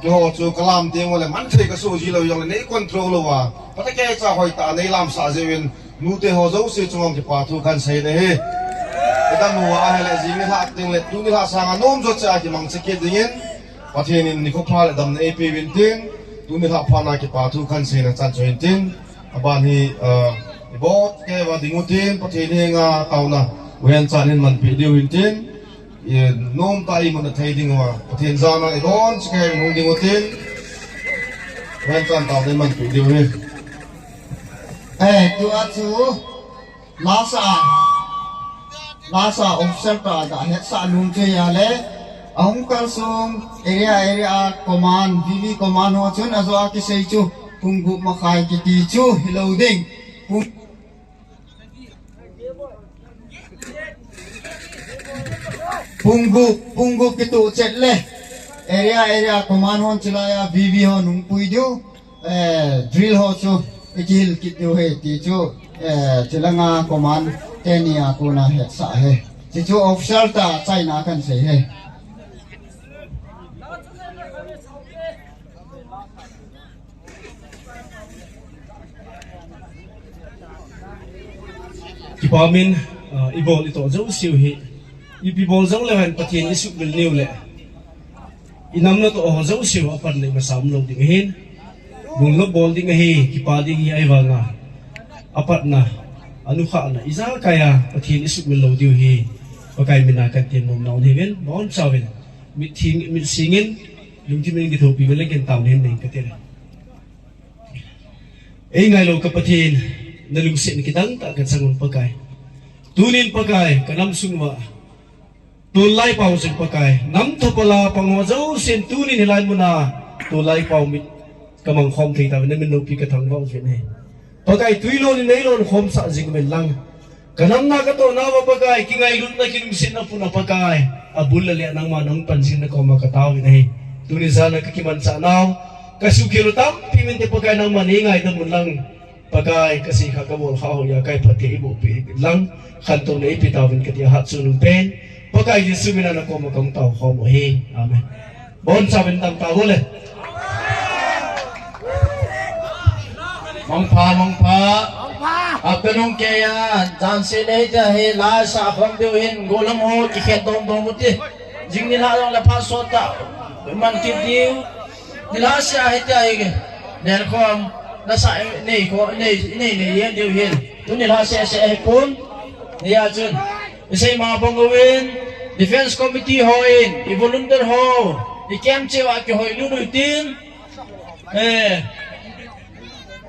ki ho chu kalam te mo le man thei ka su ji lo yong le nei control lo wa pata ke cha hoi ta nei lam sa zewin nu te ho zo se chunga ki pa thu khan sei ne he ta nu wa ha le ji mi ha ting le tu ni ha sa nga nom zo cha ki mang che ke dingin pathian in ni ko pha le dam nei pe win ting tu ni ha pha na ki pa thu khan sei na chan join ting aban hi bot ke wa dingutin pathian he nga tauna wen chanin man pi diu hin tin nom tai mon thai ding wa pathian zana ibon ke ngung dingutin wen chan taw den man pi diu he tu achu lasa officer ta da het sa lum che ya le ahung kal song area command VV command ho chun azo a ki sei chu punggu makai ki ti chu loading punggu ki tu chet le area command hon chilaya VV ho nung pui du drill ho chu ikil ki tu he ti chu chilanga command tenia kuna he sa he chi chu official ta China kan sei he Kipamin ibol ito zo siu hi ibibol zo lewan patien isu bil new le inam na to zo siu apan le masam lo ding hin bung lo bol ding hi kipadi hi ai wanga apat na anu kha na iza kaya patien isu bil lo diu hi pakai mina kan tin mom naun hi gen bon chawin mit thing mit singin lung ti min gi thopi bil gen taun hin ding katir ei ngai lo ka patien nalung sin kitang ta kan sangun pakai tunin pakai kanam sungwa tulai pau sin pakai nam thopala pangwa zo sin tunin hilai muna tulai pau mit kamang khom thei ta ne min lopi ka thang bau sin he pakai tuilo ni nei lon khom sa jing men lang kanam na ka to na wa pakai ki ngai lut na kinum sin na puna pakai abul le nang ma nang pansin na ko ma ka taw ni he tunin sana ka kiman sa naw kasukilo tam pimin te pakai nang maningai ta mun lang pakai kasi kakabol hao ya kai pati ibu pi lang kanto na ipitawin kati hat sunung pen pakai Yesu mina na ko makang tao ko mo he amen bon sabin tam tao le mong pa akanong kaya jansin ay jahe la sa khong diuhin golam ho ki khet dom dom uti jing ni la dong la pa so ta man ki diu ni la sa he ta ge ner khom na sa nei ko nei yen diu hin tu ni la sa he kun ni ya chun isai ma bongwin defense committee hoin I volunteer ho I camp chewa ki hoi lu tin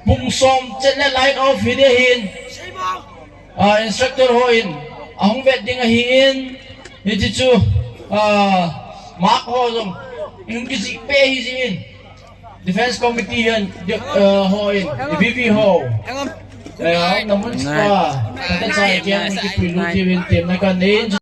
bung som chen le light off hide hin instructor hoin ahung vet ding hin ni chu mark ho jong yung ki pe hi sin defense committee hin hoin VV ho namun pa ta chai kiang ki pilu ti win tem na kan